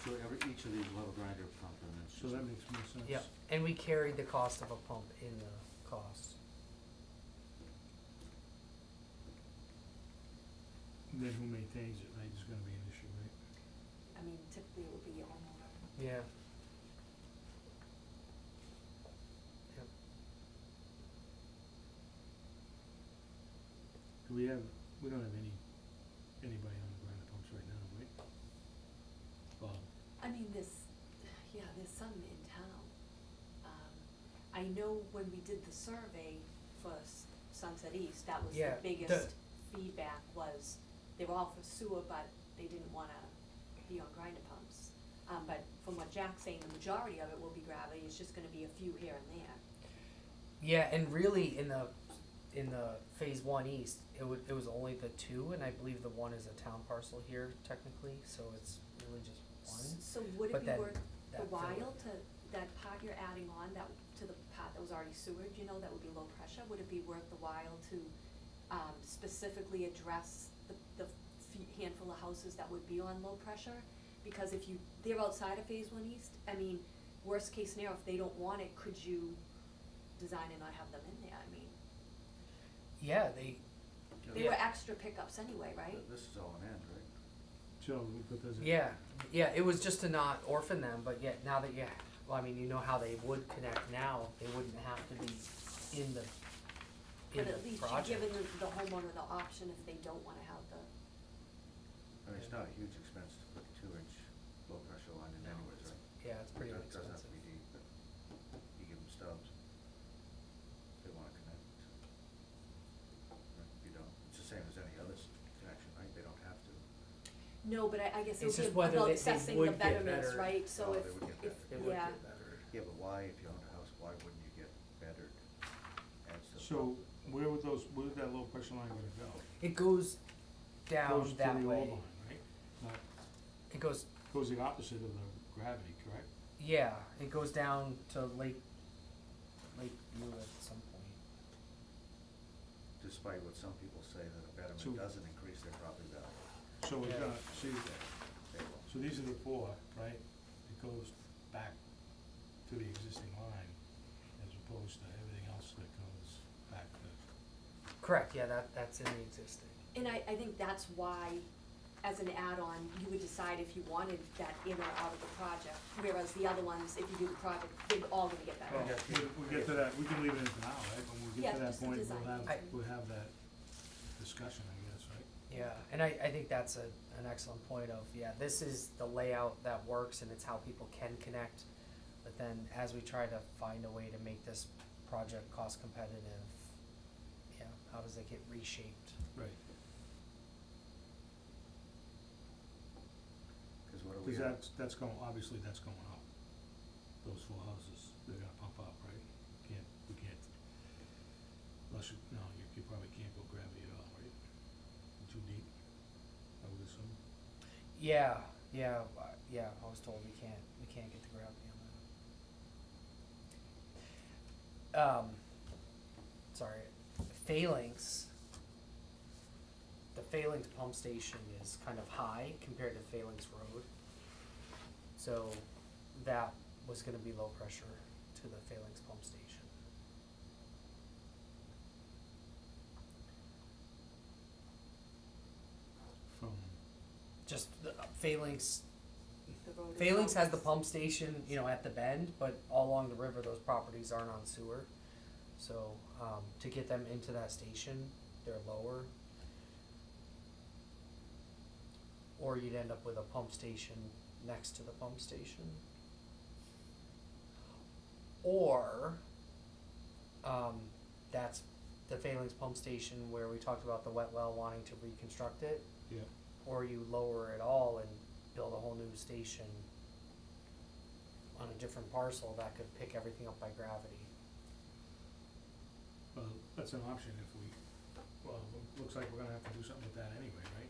So each of these will have a grinder pump and it's So just. that makes more sense. Yep, and we carried the cost of a pump in the cost. And then who maintains it, right, is gonna be an issue, right? I mean, typically it would be a homeowner. Yeah. Yep. We don't have anybody on the grinder pumps right now, right? Bob? I mean, there's some in town. I know when we did the survey for Sunset East, that was Yeah, the biggest feedback was, they were all for sewer, but they didn't wanna be on grinder pumps. But from what Jack's saying, the majority of it will be gravity, it's just gonna be a few here and there. Yeah, and really in the phase one east, it was only the two, and I believe the one is a town parcel here technically, so it's really just one. So would it But be then worth the that while filler. to, that part you're adding on, that, to the part that was already sewered, you know, that would be low pressure, would it be worth the while to, specifically address the handful of houses that would be on low pressure? Because if you, they're outside of phase one east, I mean, worst case scenario, if they don't want it, could you design and not have them in there, I mean, Yeah, they, they Yeah. were extra pickups anyway, right? This is all an end, right? Joe, but does it? yeah, it was just to not orphan them, but yet now that, yeah, well, I mean, you know how they would connect now, they wouldn't have to be in the, But in at the least you're project. giving the homeowner the option if they don't wanna have the, I mean, it's not a huge expense to put a 2-inch low pressure line in No, anyways, it's- right? Yeah, it's pretty It doesn't have inexpensive. to be deep, but you give them stubs. If they wanna connect. Right, you don't, it's the same as any other connection, right? They don't have to. no, but I guess it It's would just be whether about they assessing would the get betterments, better. right? So Oh, if, they would get if, better. They would yeah, get better. Yeah, but why, if you own a house, why wouldn't you get bettered? Adds to the So, problem. where would that low pressure line gonna go? It goes down Goes to that the way. old line, right? Not, It goes, goes the opposite of the gravity, correct? yeah, it goes down to Lake View at some point. Despite what some people say that a betterment So- doesn't increase their property value. So we're Yeah. gonna, see, They will. so these are the four, right? It goes back to the existing line as opposed to everything else that goes back to, Correct, yeah, that's in the existing. and I think that's why, as an add-on, you would decide if you wanted that in or out of the project, whereas the other ones, if you do the project, they're all gonna get better. well, we'll get to that, we can leave it in for now, right? When we Yeah, get to that just the point, design phase. we'll have that discussion, I guess, right? Yeah, and I think that's an excellent point of, yeah, this is the layout that works and it's how people can connect. But then as we try to find a way to make this project cost competitive, yeah, how does it get reshaped? Right. Cause what do we Cause have? that's going, obviously that's going up. Those four houses, they're gonna pump up, right? We can't, unless you, no, you probably can't go gravity at all, right? Too deep, I would assume. Yeah, I was told we can't get the gravity on that. Sorry, Phalanx, the Phalanx pump station is kind of high compared to Phalanx Road. So that was gonna be low pressure to the Phalanx pump station. From, Just the Phalanx, The road is Phalanx has the always- pump station, you know, at the bend, but all along the river, those properties aren't on sewer. So, to get them into that station, they're lower. Or you'd end up with a pump station next to the pump station. Or, that's the Phalanx pump station where we talked about the wet well wanting to reconstruct it. yeah, Or you lower it all and build a whole new station on a different parcel that could pick everything up by gravity. well, that's an option if we, well, looks like we're gonna have to do something with that anyway, right?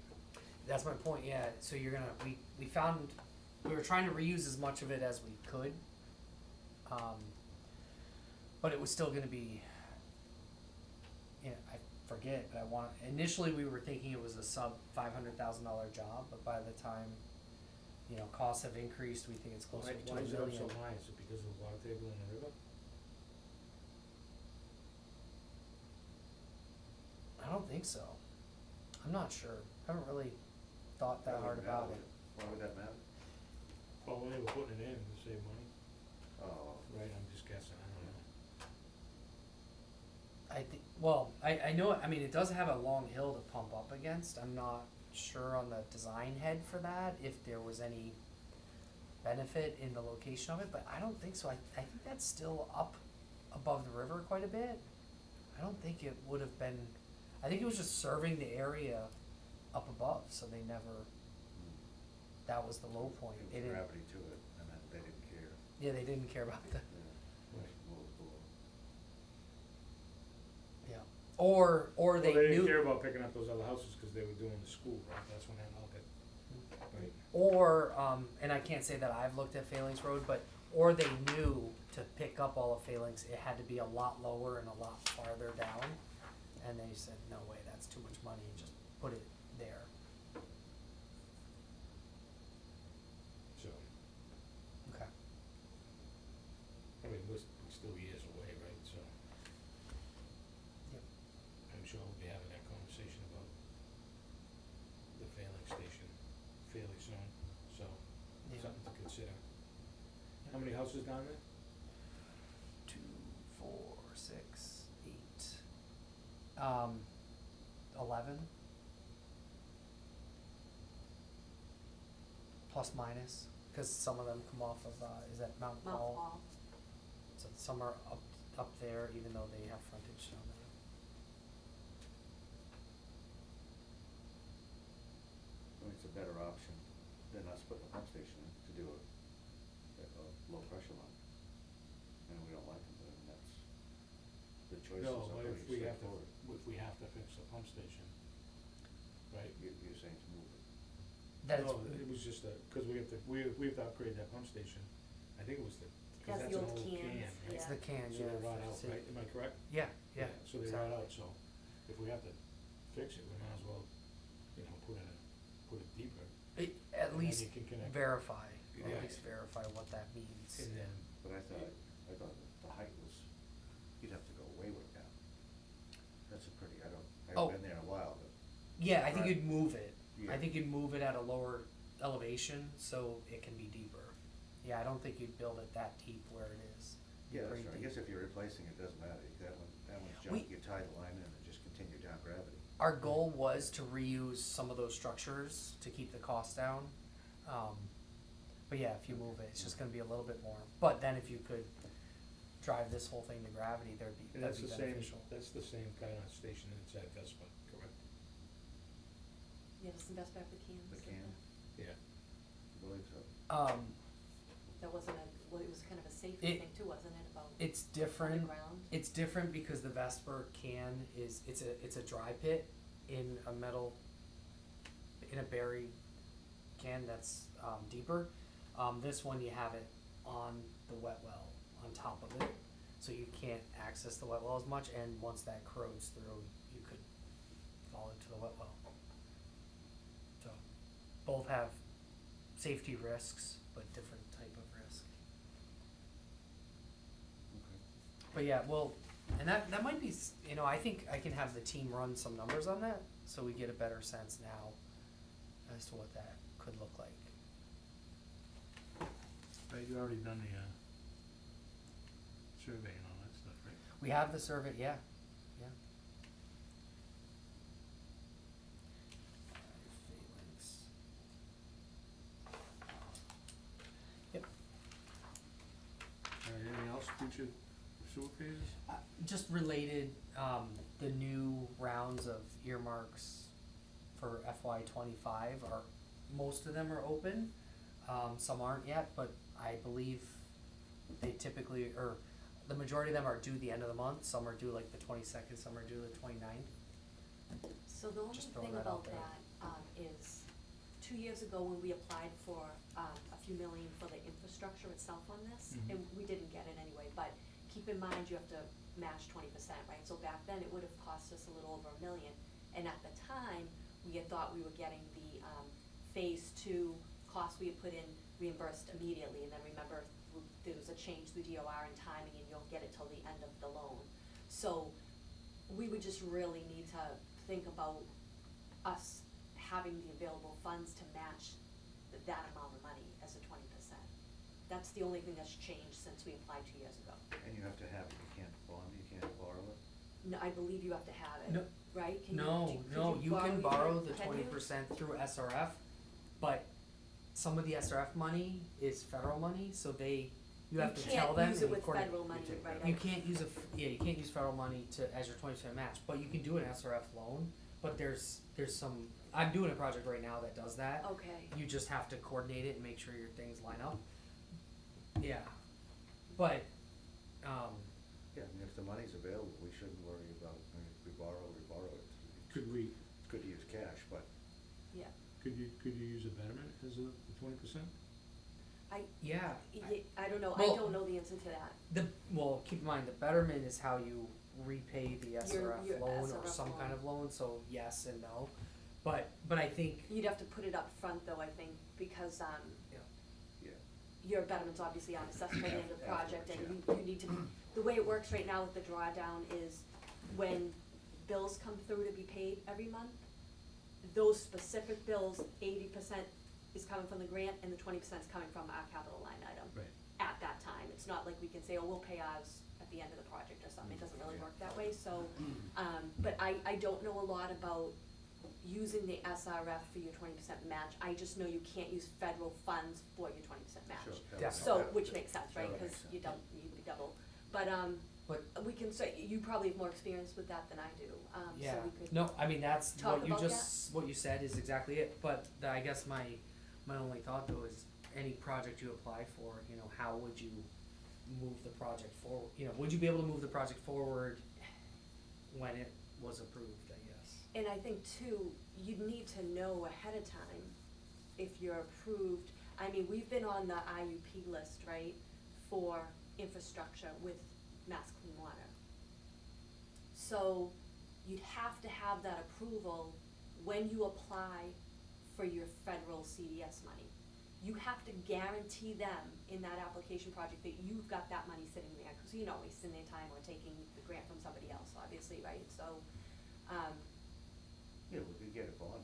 That's my point, yeah, so you're gonna, we found, we were trying to reuse as much of it as we could. But it was still gonna be, you know, I forget, but initially we were thinking it was a sub $500,000 job, but by the time, you know, costs have increased, we think it's closer to Why 2 is it up million. so high? Is it because of the water table in the river? I don't think so. I'm not sure. I haven't really thought that Why hard would it about matter? it. Why would that matter? Well, when they were putting it in to save money, Oh, right, I'm just guessing, I don't know. I think, well, I know, I mean, it does have a long hill to pump up against. I'm not sure on the design head for that, if there was any benefit in the location of it, but I don't think so. I think that's still up above the river quite a bit. I don't think it would have been, I think it was just serving the area up above, so they never, that was the low point. They it was didn't, gravity to it, and that they didn't care. yeah, they didn't care about the, Yeah. Right. Well, cool. yeah. or Well, they they didn't knew, care about picking up those other houses, cause they were doing the school, right, that's when that all got, right, or, and I can't say that I've looked at Phalanx Road, but, or they knew to pick up all of Phalanx, it had to be a lot lower and a lot farther down. And they said, no way, that's too much money, just put it there. so, Okay. I mean, we're still years away, right, so. Yep. I'm sure we'll be having that conversation about the Phalanx station fairly soon, so, Yeah. something to consider. How many houses down there? 2, 4, 6, 8, 11. Plus minus, cause some of them come off of, is that Mount Mount Paul? Paul. So some are up there, even though they have frontage down there. I mean, it's a better option than us putting a pump station in to do a low pressure line. And we don't like them, but then that's, the choices No, are but pretty if we have to, straightforward. if we have to fix the pump station, right? You're saying to move it. That No, it was just cause we have to upgrade that pump station, I think it was cause That's that's the an old old can, cans, right? It's yeah. the can, So yeah. they rot for out, city. right, am I correct? Yeah, yeah. So they rot out, so if we have to fix it, we might as well, put it deeper, At and then least you can connect. verify, Yeah. at least verify what that means. And then, But I thought that the height was, you'd have to go way down. That's a pretty, I Oh. haven't been there in a while, but. Yeah, I think Right. you'd move it. Yeah. I think you'd move it at a lower elevation so it can be deeper. Yeah, I don't think you'd build it that deep where it is. Yeah, that's Pretty right. I deep. guess if you're replacing it, doesn't matter. That one's We- junk, you tie the line in and just continue down gravity. Our goal was to reuse some of those structures to keep the cost down. But yeah, if you move it, it's just gonna be a little bit more. But then if you could drive this whole thing to gravity, and that'd that's be the same, beneficial. that's the same kind of station inside Vespa, correct? Yeah, doesn't Best Buy have the cans? The like can. that? Yeah. I believe so. That wasn't well, it was kind of a safety It- thing too, wasn't it, about It's different. underground? It's different because the Vesper can it's a dry pit in a metal, in a buried can that's deeper. This one you have it on the wet well, on top of it, so you can't access the wet well as much, and once that corrodes through, you could fall into the wet well. So, both have safety risks, but different type of risk. Okay. But yeah, well, and that might be, I think I can have the team run some numbers on that, so we get a better sense now as to what that could look like. Right, you already done the, survey and all that stuff, right? We have the survey, yeah, yeah. Phalanx. Yep. Alright, anything else, future sewer phases? Just related, the new rounds of earmarks for FY 25 are, most of them are open. Some aren't yet, but I believe they typically, or the majority of them are due the end of the month. Some are due like the 22nd, some are due the 29th. So the only Just throwing thing that out about there. that, is 2 years ago when we applied for, a few million for the infrastructure itself on this, Mhm. and we didn't get it anyway, but keep in mind you have to match 20%, right? So back then it would have cost us a little over $1 million, and at the time, we had thought we were getting the, phase 2 cost we had put in reimbursed immediately, and then remember, there was a change through DOR and timing, and you don't get it till the end of the loan. So, we would just really need to think about us having the available funds to match that amount of money as a 20%. That's the only thing that's changed since we applied 2 years ago. And you have to have it, you can't bond, you can't borrow it? No, I believe you have to have it, No. right? Can you- No, could no, you can borrow the can you? 20% through SRF, but some of the SRF money is federal money, so you have to tell them. You can't use it and with according- federal money, take right? that. You can't use you can't use federal money as your 20% match, but you can do an SRF loan, but there's some, I'm doing a project right now that does that. Okay, You just have to coordinate it and make sure your things line up. Yeah, but, Yeah, I mean, if the money's available, we shouldn't worry about, I mean, if we we borrow it. Could we, It's good to use cash, but Yeah, could you use a betterment as a 20%? Yeah. I don't know, I Well- don't know the answer to that. Well, keep in mind, the betterment is how you repay the SRF your loan or SRF some loan. kind of loan, so yes and no. But I think, You'd have to put it up front though, I think, because, yeah, your betterment's obviously on assessed by the end of the project, and Afterwards, you need to, the way it works right now with the drawdown is when bills come through to be paid every month, those specific bills, 80% is coming from the grant and the 20% is coming from our capital line item. Right. At that time, it's not like we can say, oh, we'll pay ours at the end of the project or something, it doesn't really work that way, so, but I don't know a lot about using the SRF for your 20% match, I just know you can't use federal funds for your 20% match. sure. Yeah. So, which makes sense, right, That cause makes you sense. don't, you'd be double, but, but we can say, you probably have more experience with that than I do, yeah, so we could. no, I mean, that's talk what you about just, what you said is exactly it, but I guess my only thought though is any project you apply for, you know, how would you move the project forward, you know, would you be able to move the project forward when it was approved, I guess? And I think too, you'd need to know ahead of time if you're approved. I mean, we've been on the IUP list, right, for infrastructure with Mass Clean Water. So you'd have to have that approval when you apply for your federal CDS money. You have to guarantee them in that application project that you've got that money sitting there, cause you know, wasting their time or taking the grant from somebody else, obviously, right, so, Yeah, we could get it bonded.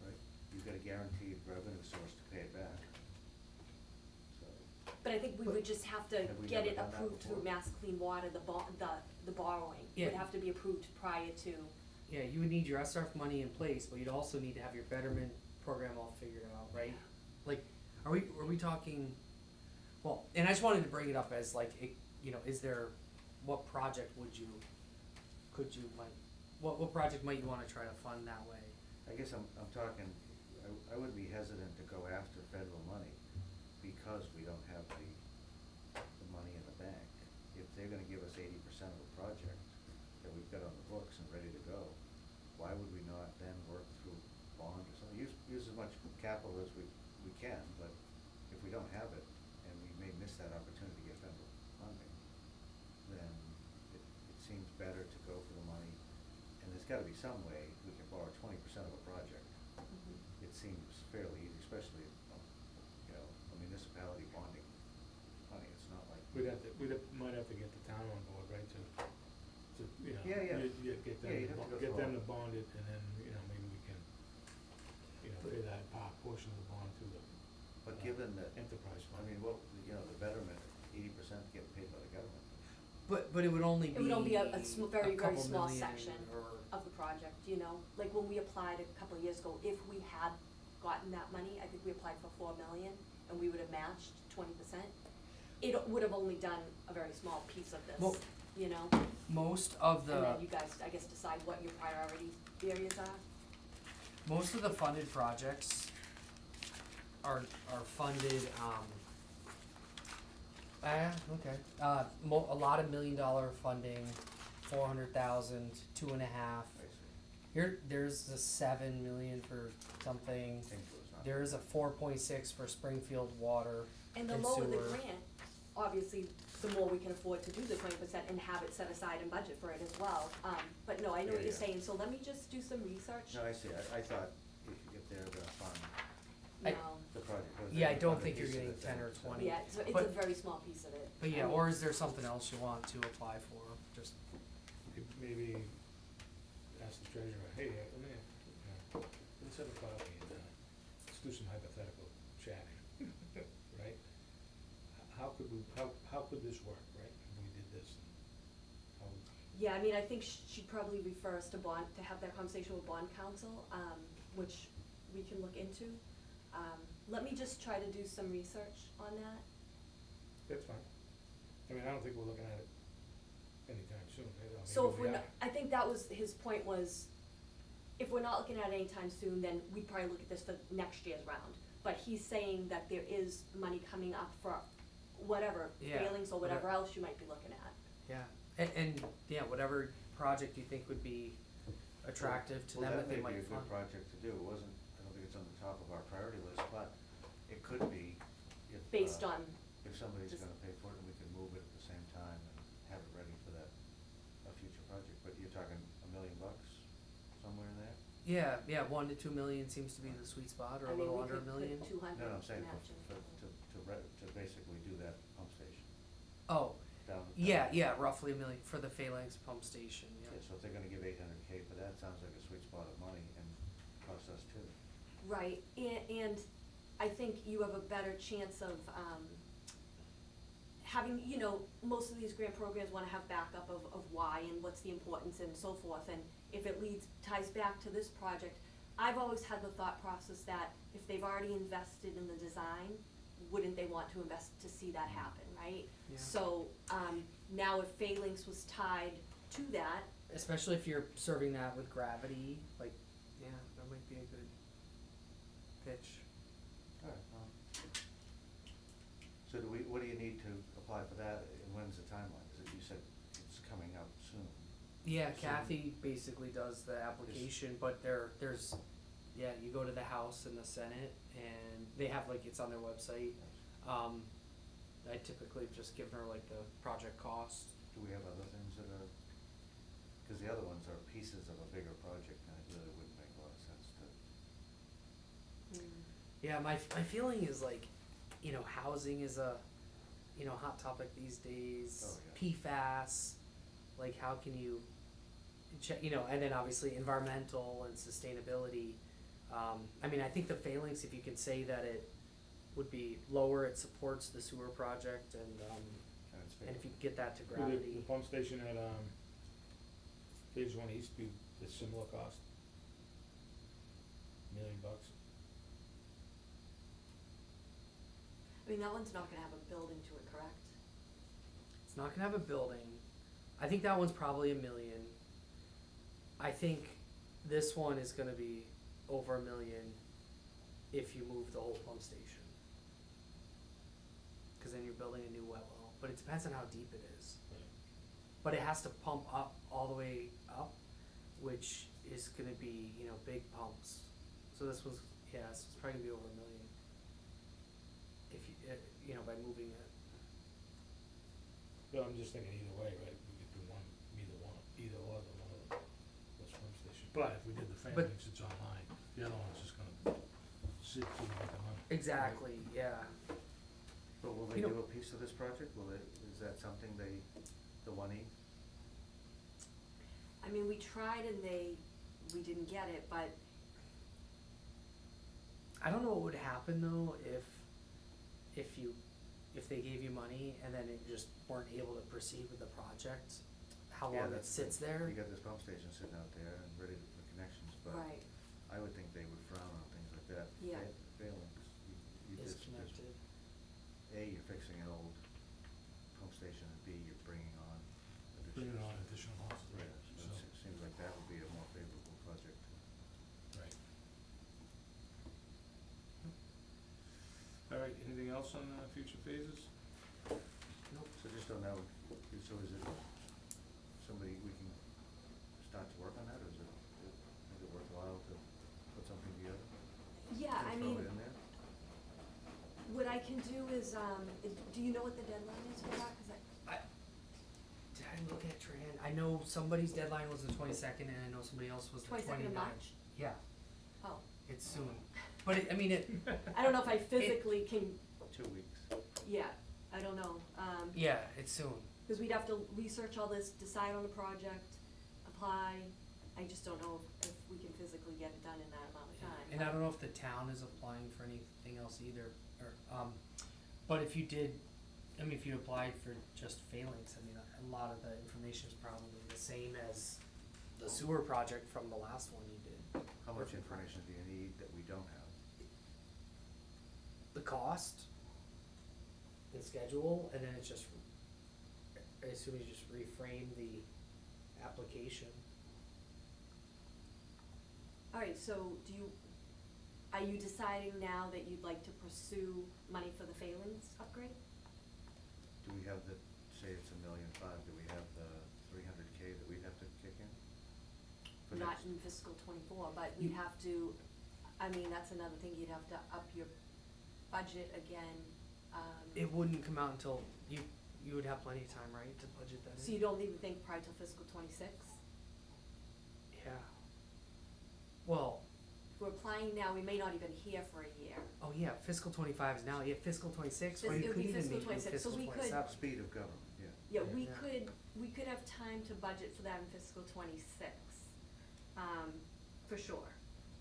Right, you've got a guaranteed revenue source to pay it back. So, but I think we would just have to Have we get never it done that approved through before? Mass Clean Water, the borrowing, Yeah. would have to be approved prior to, Yeah, you would need your SRF money in place, but you'd also need to have your betterment program all figured out, right? Like, are we talking, well, and I just wanted to bring it up as like, you know, is there, what project what project might you wanna try to fund that way? I guess I'm talking, I would be hesitant to go after federal money because we don't have the money in the bank. If they're gonna give us 80% of a project that we've got on the books and ready to go, why would we not then work through bond or something? Use as much capital as we can, but if we don't have it, and we may miss that opportunity to get federal funding, then it seems better to go for the money. And there's gotta be some way we can borrow 20% of a project. It seems fairly easy, especially, you know, a municipality bonding money, it's not like. Might have to get the town on board, right, to, you know, Yeah, yeah. you get them, Yeah, you'd have to go get through them all- to bond it, and then, you know, maybe we can, you know, pay that portion of the bond to the But given that, enterprise I fund. mean, what, you know, the betterment, 80% getting paid by the government. But it would only be it would only be a very, very couple small million section or, of the project, you know? Like when we applied a couple of years ago, if we had gotten that money, I think we applied for 4 million, and we would have matched 20%. It would have only done a very small piece of Well, this, you know? most of And the, then you guys, I guess, decide what your priority areas are. most of the funded projects are funded, okay, a lot of $1 million funding, 400,000, 2.5. I see. There's the 7 million for something, St. Louis, not. there's a 4.6 for Springfield Water And the and lower the sewer. grant, obviously, the more we can afford to do the 20% and have it set aside and budget for it as well. But no, I know what Yeah, you're yeah. saying, so let me just do some research. No, I see, I thought if they're gonna fund I- No. the project. Yeah, I don't fund a think you're piece of getting it, 10 then or it's 20. Yeah, it's a But- very small piece of it. But I yeah, mean, or is there something else you want to apply for, just, Maybe ask the treasurer, hey, let's have a coffee and, let's do some hypothetical chatting, right? How could this work, right, if we did this, and how, Yeah, I mean, I think she'd probably refer us to bond, to have that conversation with bond counsel, which we can look into. Let me just try to do some research on that. that's fine. I mean, I don't think we're looking at it anytime soon, you know, So maybe if we we're are. not, I think that was, his point was, if we're not looking at it anytime soon, then we'd probably look at this for next year's round. But he's saying that there is money coming up for whatever Yeah, failings or whatever else you might be looking at. yeah, and yeah, whatever project do you think would be attractive to them that they might Well, that may be a fund? good project to do, it wasn't, I don't think it's on the top of our priority list, but it could be if. Based on, If somebody's just- gonna pay for it, and we can move it at the same time and have it ready for that, a future project, but you're talking $1 million, somewhere in there? Yeah, 1 to 2 million seems to be the sweet spot, or I a mean, little we under could a million. put 200 No, I'm saying matching. to basically do that pump station Oh, down. yeah, roughly a million for the Phalanx pump station, Yeah, yeah. so if they're gonna give $800K for that, sounds like a sweet spot of money and costs us too. Right, and I think you have a better chance of, having, you know, most of these grant programs wanna have backup of why and what's the importance and so forth, and if it ties back to this project, I've always had the thought process that if they've already invested in the design, wouldn't they want to invest to see that happen, right? Yeah. So, now if Phalanx was tied to that, Especially if you're serving that with gravity, like, yeah, that might be a good pitch. Alright, well. So what do you need to apply for that, and when's the timeline? Is it, you said it's coming out soon? Yeah, So- Kathy basically does the application, but there's, yeah, you go to the House and the Senate, and they have, like, it's on their website. I typically just give her, like, the project cost. Do we have other things that are, cause the other ones are pieces of a bigger project, and it really wouldn't make a lot of sense to. Yeah, my feeling is like, you know, housing is a, you know, hot topic these days. Oh, yeah. PFAS, like how can you, you know, and then obviously environmental and sustainability. I mean, I think the Phalanx, if you can say that it would be lower, it supports the sewer project, and it's and if big. you get that to Would gravity. the pump station at, Phase 1 East be the similar cost? $1 million? I mean, that one's not gonna have a building to it, correct? It's not gonna have a building. I think that one's probably $1 million. I think this one is gonna be over $1 million if you move the whole pump station. Cause then you're building a new wet well, but it depends on how deep it is. But it has to pump up all the way up, which is gonna be, you know, big pumps. So this one's, yeah, this one's probably gonna be over $1 million. If you know, by moving it. Well, I'm just thinking either way, right, we could do either or the one of those pump stations. But if we did the But- Phalanx, it's online, the other one's just gonna sit till we get the money. Exactly, yeah. But will they You know- do a piece of this project? Is that something the 1E? I mean, we tried and we didn't get it, but I don't know what would happen though if they gave you money and then it just weren't able to proceed with the project, how Yeah, long it that's sits the- there. You got this pump station sitting out there and ready for connections, but right, I would think they would frown on things like that. Yeah. Phalanx, you Is just, connected. A, you're fixing an old pump station, and B, you're bringing on additional. Bringing on additional houses, right, So so, it seems like that would be a more favorable project. right. All right, anything else on, future phases? Nope. So just don't know, so is it somebody, we can start to work on that, or is it worthwhile to put something together? yeah, I And mean, throw it in there? what I can do is, do you know what the deadline is for that? Cause Did I look at Tran? I know somebody's deadline was the 22nd and I know somebody else was the 22nd 29th. of March? Yeah, Oh, it's soon. But I mean it, I don't know if I physically can, 2 weeks. yeah, I don't know, yeah, it's soon. cause we'd have to research all this, decide on the project, apply, I just don't know if we can physically get it done in that amount of time. And I don't know if the town is applying for anything else either, or, but if you did, I mean, if you applied for just Phalanx, I mean, a lot of the information is probably the same as the sewer project from the last one you did. How much information do you need that we don't have? The cost and schedule, and then it's just, I assume you just reframe the application. Alright, so are you deciding now that you'd like to pursue money for the Phalanx upgrade? Do we have say it's $1.5 million, do we have the $300K that we'd have to kick For not next. in fiscal '24, but we'd have to, I mean, that's another thing, you'd have to up your budget again, It wouldn't come out until, you would have plenty of time, right, to budget that in? so you don't even think probably till fiscal '26? Yeah. Well, If we're applying now, we may not even hear for a year. oh yeah, fiscal 25 is now, yeah, fiscal 26, or It you would could be even fiscal maybe do 26, so fiscal we could- 27. Speed of government, yeah. Yeah, Yeah. we could have time to budget for that in fiscal '26, for sure.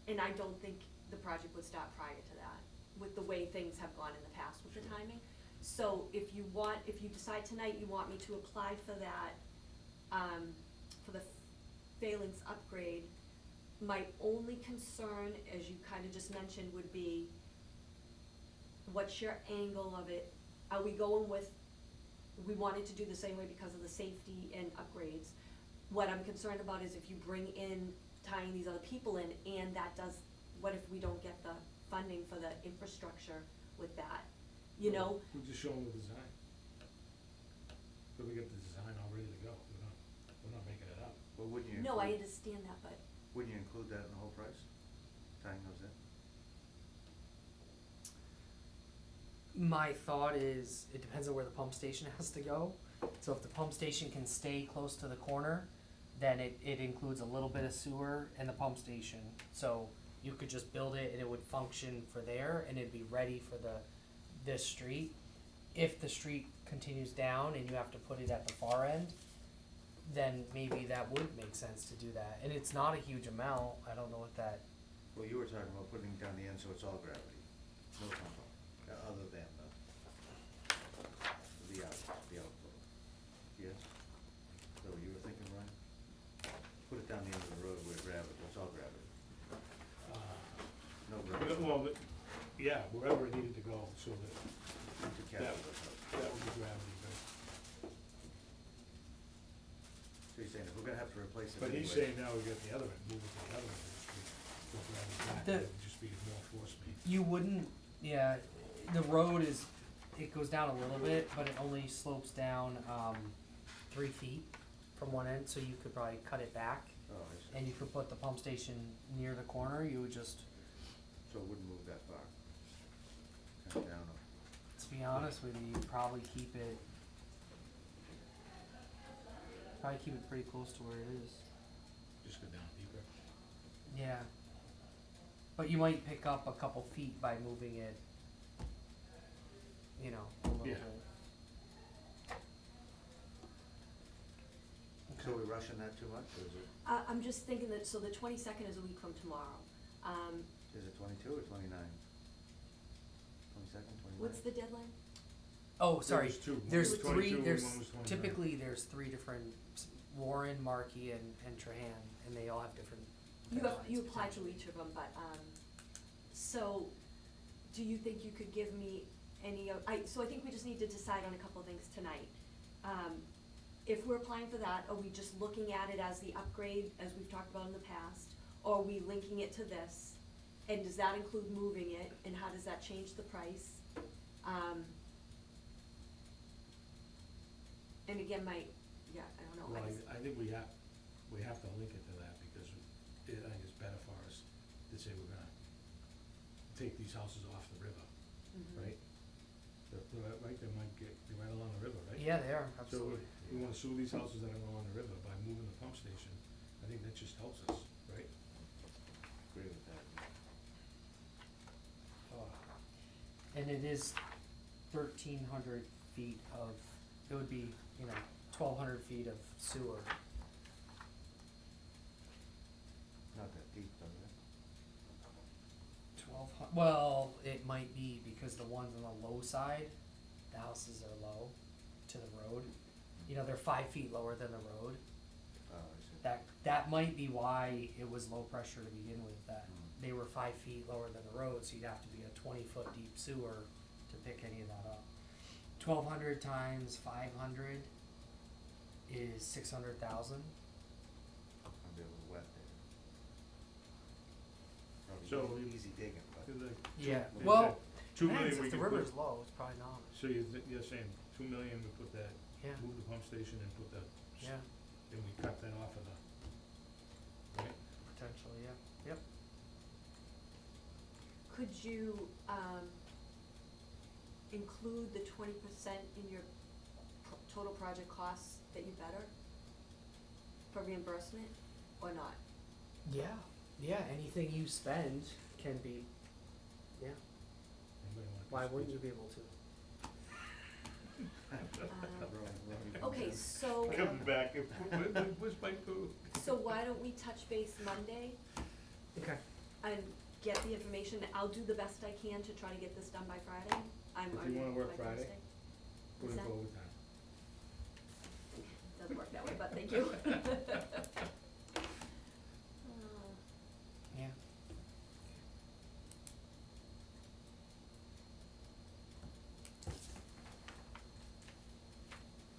And I don't think the project would start prior to that, with the way things have gone in the past with the Sure. timing. So if you decide tonight you want me to apply for that, for the Phalanx upgrade, my only concern, as you kinda just mentioned, would be, what's your angle of it? Are we going with, we wanted to do the same way because of the safety and upgrades? What I'm concerned about is if you bring in, tying these other people in, and that does, what if we don't get the funding for the infrastructure with that? You know, We'll just show them the design. So we get the design all ready to go, we're not making it up. Well, wouldn't you no, I include- understand that, but Wouldn't you include that in the whole price? Tying those in? My thought is, it depends on where the pump station has to go. So if the pump station can stay close to the corner, then it includes a little bit of sewer and the pump station. So you could just build it and it would function for there and it'd be ready for this street. If the street continues down and you have to put it at the far end, then maybe that would make sense to do that. And it's not a huge amount, I don't know what that, Well, you were talking about putting down the end so it's all gravity, no pump up, other than the outflow. Yes? Is that what you were thinking, Ryan? Put it down the end of the road where gravity, it's all gravity, no gravity. Well, yeah, wherever it needed to go, so that, To catch that, it. that would be gravity, So you're saying if we're gonna have to replace it but anyway. he's saying now we got the other end, move it to the other end of the street, go gravity back, The- it would just be more force main. you wouldn't, yeah, the road is, it goes down a little bit, but it only slopes down, 3 feet from one end, so you could probably cut it back. Oh, I see. And you could put the pump station near the corner, you would just, So it wouldn't move that far. Kind of down, to be honest with you, you'd probably keep it pretty close to where it is. Just go down deeper. Yeah. But you might pick up a couple feet by moving it, you know, a little Yeah. bit. so are we rushing that too much, or I'm just thinking that, so the 22nd is a week from tomorrow. is it 22 or 29? 22nd, 29? What's the deadline? Oh, sorry. was two. One There's was 22 three. and There's one was 29. typically there's 3 different Warren, Markey, and Trahan, and they all have different. You deadlines apply to potentially. each of them, but, so, do you think you could give me any, so I think we just need to decide on a couple of things tonight. If we're applying for that, are we just looking at it as the upgrade, as we've talked about in the past? Or are we linking it to this? And does that include moving it, and how does that change the price? And again, I don't know, Well, I just, I think we have to link it to that, because I think it's better for us to say we're gonna take these houses off the river, mhm. right? Right, they might get, they're right along the river, right? Yeah, they are So absolutely. we wanna sue these houses that are along the river by moving the pump station, I think that just helps us, right? Agree with that. And it is 1,300 feet of. It would be 1,200 feet of sewer. Not that deep, though, is it? 1,200. Well, it might be because the ones on the low side, the houses are low to the road. They're 5 feet lower than the road. Oh, I see. That might be why it was low pressure to begin with. That Mm. they were 5 feet lower than the road, so you'd have to be a 20-foot deep sewer to pick any of that up. 1,200 times 500 is 600,000. I'll be a little wet there. So Probably we- easy digging, but. Yeah. They Well, said 2 million depends. we If the could put- river's low, it's probably not. So you're saying 2 million, we put that, Yeah. move the pump station and put the, Yeah. then we cut that off of the, right? potentially, yeah, yep. Could you, include the 20% in your total project costs that you better for reimbursement, or not? Yeah, yeah, anything you spend can be, yeah, Anybody want to why speak? wouldn't you be able to? Okay, so, Coming back, where's my food? so why don't we touch base Monday Okay. and get the information? I'll do the best I can to try to get this done by Friday. If you wanna work by Friday, Thursday. Put What's in that? for overtime. Doesn't work that way, but thank you. Yeah.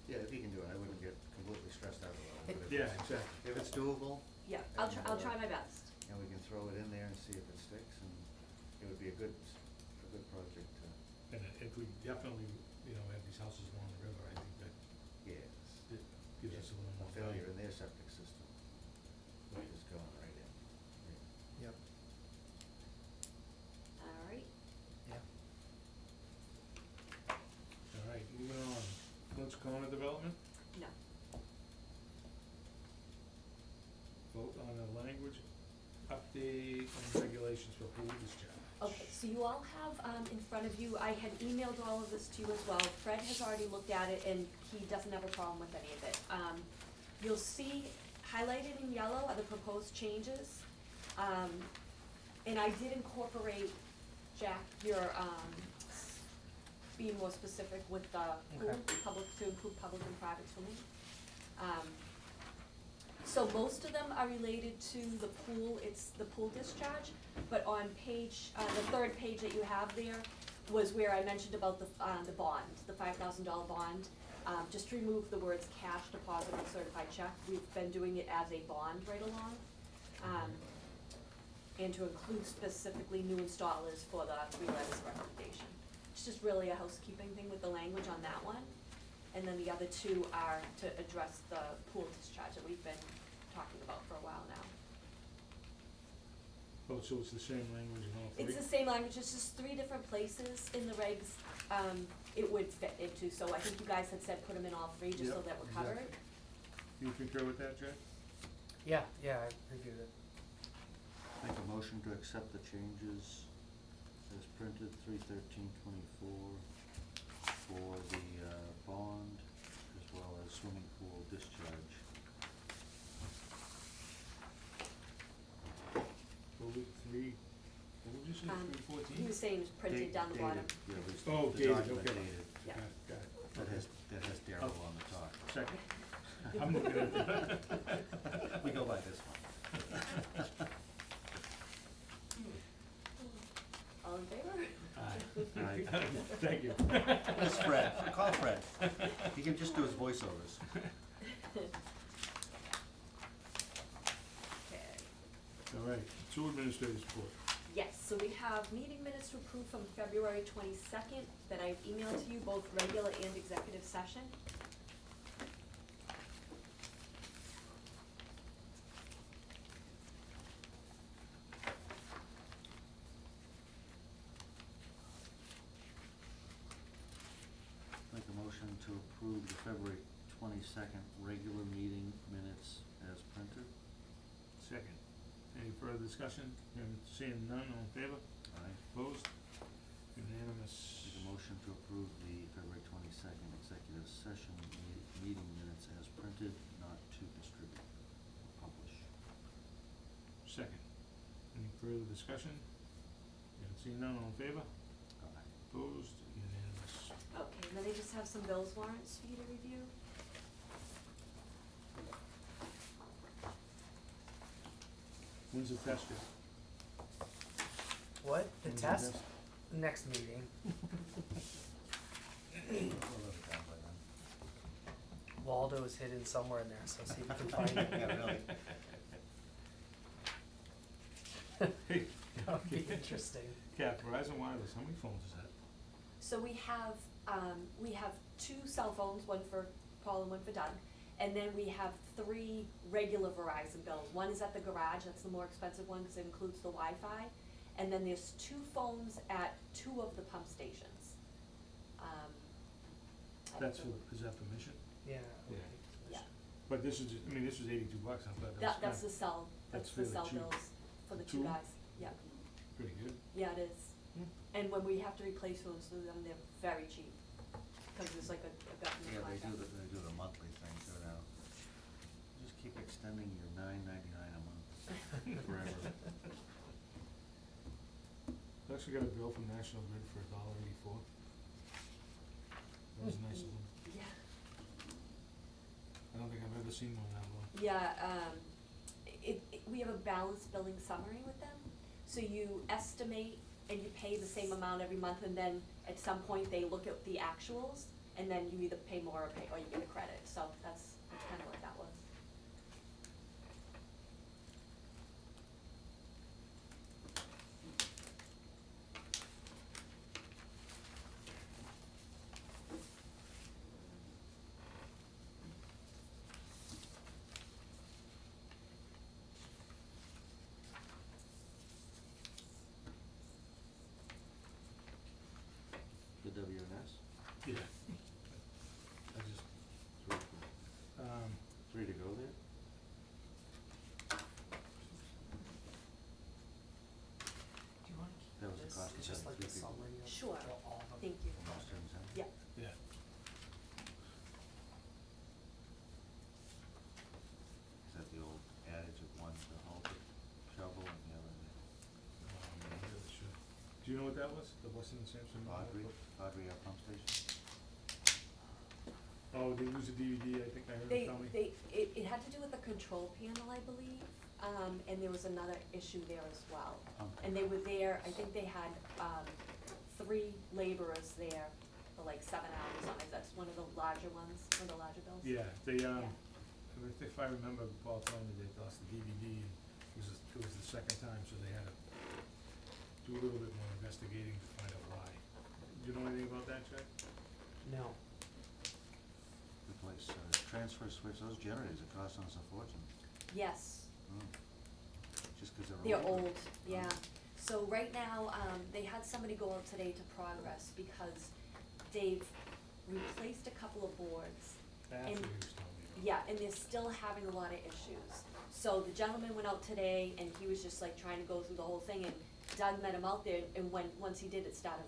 Yeah, if you can do it, I wouldn't get completely stressed out about it, but Yeah, exactly. if it's doable, Yeah, I'll try my best. and we can throw it in there and see if it sticks, and it would be a good project to, And if we definitely, have these houses along the river, I think that yes. it gives us a little A more failure value. in their septic system, Right. is going right in. Yep. All right. Yeah. All right, moving on. Flint's Corner development, No. vote on the language update and regulations for pool discharge. Okay, so you all have, in front of you, I had emailed all of this to you as well. Fred has already looked at it and he doesn't have a problem with any of it. You'll see highlighted in yellow are the proposed changes. And I did incorporate, Jack, your, being more specific with the pool, Okay. to include public and private swimming. So most of them are related to the pool, it's the pool discharge, but on page, the third page that you have there was where I mentioned about the bond, the $5,000 bond. Just to remove the words cash deposit and certified check, we've been doing it as a bond right along. And to include specifically new installers for the 3 letters of recommendation. It's just really a housekeeping thing with the language on that one. And then the other two are to address the pool discharge that we've been talking about for a while now. Oh, so it's the same language in all three? It's the same language, it's just 3 different places in the regs, it would fit into, so I think you guys had said put them in all 3 just so Yep, that we're covered. exactly. You concur with that, Jack? Yeah, yeah, I reviewed it. Make a motion to accept the changes as printed, 3/13/24, for the, bond, as well as swimming pool discharge. What did you say, 3/14? He was saying printed Date- down the bottom. dated, yeah, there's Oh, the dated, document okay. dated, Yeah. Got it. that has Darryl Oh. on the top. Second. I'm looking at that. We go by this one. All in favor? Aye. Thank you. That's Fred, call Fred, he can just do his voiceovers. Okay. All right, sewer administrator's report. Yes, so we have meeting minutes to approve from February 22nd that I've emailed to you, both regular and executive session. Make a motion to approve the February 22nd regular meeting minutes as printed. Second. Any further discussion? Seeing none, all in favor? Aye. Opposed? Unanimous. Make a motion to approve the February 22nd executive session meeting minutes as printed, not to distribute or publish. Second. Any further discussion? Seeing none, all in favor? Aye. Opposed? Unanimous. Okay, and then I just have some bills warrants for you to review. When's the test due? What? The When's test? Next meeting. We'll let it down by then. Waldo is hidden somewhere in there, so see if you can find it. Yeah, really. Hey, That would be interesting. Cap, Verizon Wireless, how many phones is that? So we have 2 cell phones, one for Paul and one for Doug. And then we have 3 regular Verizon bills. One is at the garage, that's the more expensive one, cause it includes the Wi-Fi. And then there's 2 phones at 2 of the pump stations. I That's don't know. for, is that for Mission? Yeah. Yeah. Yeah, But this is, I mean, this was $82, I thought that's the cell, that's that's the really cell cheap. bills for the 2 2? guys, yeah, pretty good. yeah, it is. Hmm. And when we have to replace phones through them, they're very cheap, cause it's like a government Yeah, contract. they do the monthly thing too now. Just keep extending your $9.99 a month forever. I actually got a bill from National Grid for $1.84. That was nice of them. Yeah. I don't think I've ever seen one that low. Yeah, we have a balanced billing summary with them, so you estimate and you pay the same amount every month, and then at some point they look at the actuals, and then you either pay more or you get a credit, so that's kinda what that was. The WNS, Yeah. I just, three, 3 to go there? Do you wanna keep That was the this? cost of It's just like having a 3 people. summary of Sure. all of them. Thank you. From all students, huh? Yeah, yeah. Is that the old adage of one's the hoe to shovel and the other I'm not really sure. Do you know what that was? The Weston and Sampson? Audrey pump station? Oh, they used a DVD, I think I heard they, them tell me. it had to do with the control panel, I believe, and there was another issue there as well. And they were there, I think they had, 3 laborers there for like 7 hours, something, that's one of the larger ones, one of the larger bills. Yeah, they, Yeah. if I remember Paul telling me they lost the DVD, and it was the second time, so they had to do a little bit more investigating to find out why. Do you know anything about that, Jack? No. Replace, transfer switch, those generators are costing us a fortune. Yes, Just 'cause they're they're old, yeah. So right now, they had somebody go out today to Progress because they've replaced a couple of boards. That's And- what he was telling me about. Yeah, and they're still having a lot of issues. So the gentleman went out today and he was just like trying to go through the whole thing, and Doug met him out there, and once he did, it started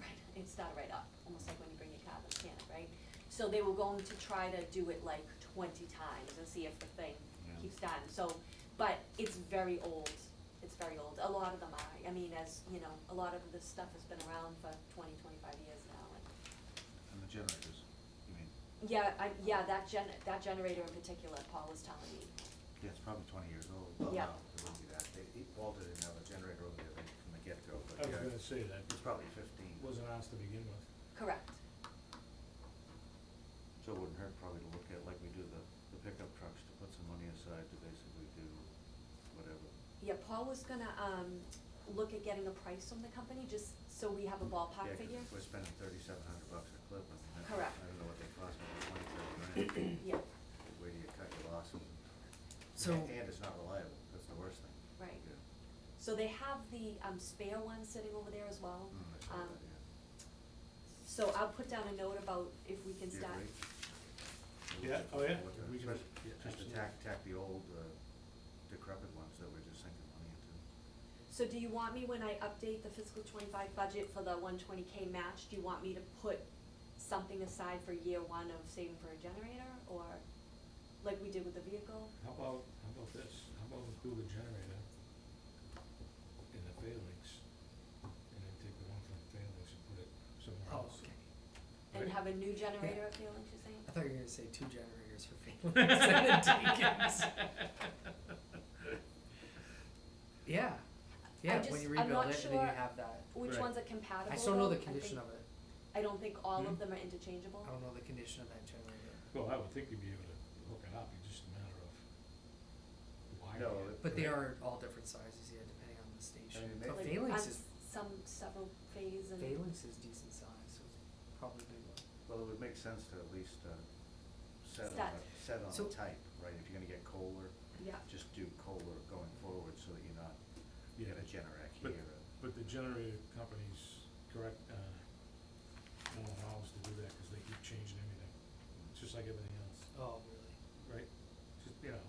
right up, almost like when you bring your car to the mechanic, right? So they were going to try to do it like 20 times and see if the thing Yeah. keeps starting, so, but it's very old, a lot of them are, I mean, as, you know, a lot of this stuff has been around for 20-25 years now, and, And the generators, you mean, yeah, that generator in particular, Paul was telling me, yeah, it's probably 20 years old. Well, Yeah. no, it wouldn't be that. Walter didn't have a generator over there from the get-go, I but was yeah, gonna say that, it's probably 15. wasn't ours to begin with. correct. So it wouldn't hurt probably to look at, like we do the pickup trucks, to put some money aside to basically do whatever. Yeah, Paul was gonna, look at getting a price from the company, just so we have a ballpark Yeah, 'cause figure. if we're spending $3,700 a clip, I mean, that's, Correct. I don't know what they cost, but 20, 30 grand. Yeah, Where do you cut your losses? So- And it's not reliable, that's the worst thing. right. Yeah. So they have the, spare one sitting over there as well. I saw Um, that, yeah. So I'll put down a note about if we can Do you start. agree? Yeah, oh, yeah, Look at we it, can- especially- yeah, just to absolutely. tack the old decrepit ones that we're just sinking money into. So do you want me, when I update the fiscal 25 budget for the 120K match, do you want me to put something aside for year 1 of saving for a generator, or like we did with the vehicle? How about this? How about include a generator in the phalanx, and then take the one from the phalanx and put it somewhere Oh, else? okay. And Right. have a new generator at Phalanx, you're saying? I thought you were gonna say 2 generators for Phalanx and Deacons. Yeah, yeah, when you I'm rebuild not it, and then you sure have that. Which Right. ones are compatible? I just don't know the though. condition of it. I don't think all Hmm? of them are interchangeable. I don't know the condition of that generator. Well, I would think you'd be able to hook it up, it's just a matter of wiring No, it. But they right? are all different sizes, yeah, depending on the station. I mean, But Like, Phalanx on is, several phase and. Phalanx is decent size, so it's probably a big one. Well, it would make sense to at least set on So- a type, right? If you're gonna get Kohler, Yeah, just do Kohler going forward so that you're not, you Yeah. get a Generac But- here. But the generator companies, correct, won't allow us to do that, cause they keep changing everything, it's just like everything else, Oh, really? right? Just, you know,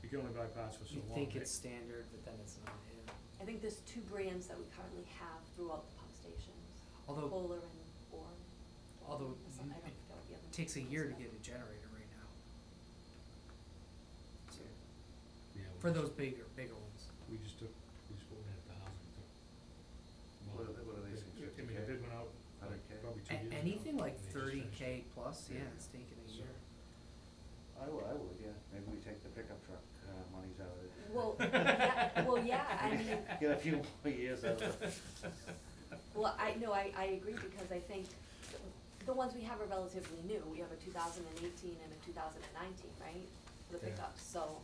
you can only buy parts for so You long, think right? it's standard, but then it's not, yeah. I think there's two brands that we currently have throughout the pump stations, Although, Kohler and Orem. although Or some- I don't it forget what the other takes a one year is, to but- get a generator right now. So, Yeah, we for just- those bigger ones. We just put one in at the house and took. What are these things, I mean, 50K? the bid went out, 100K? probably 2 years ago. Anything like and they just thirty finished K it. plus, yeah, Yeah. it's taken a So- year. I would, yeah. Maybe we take the pickup truck, monies out of it. Well, yeah, I mean, Get a few more years out of it. well, I agree, because I think the ones we have are relatively new. We have a 2018 and a 2019, right, for the Yeah. pickups, so,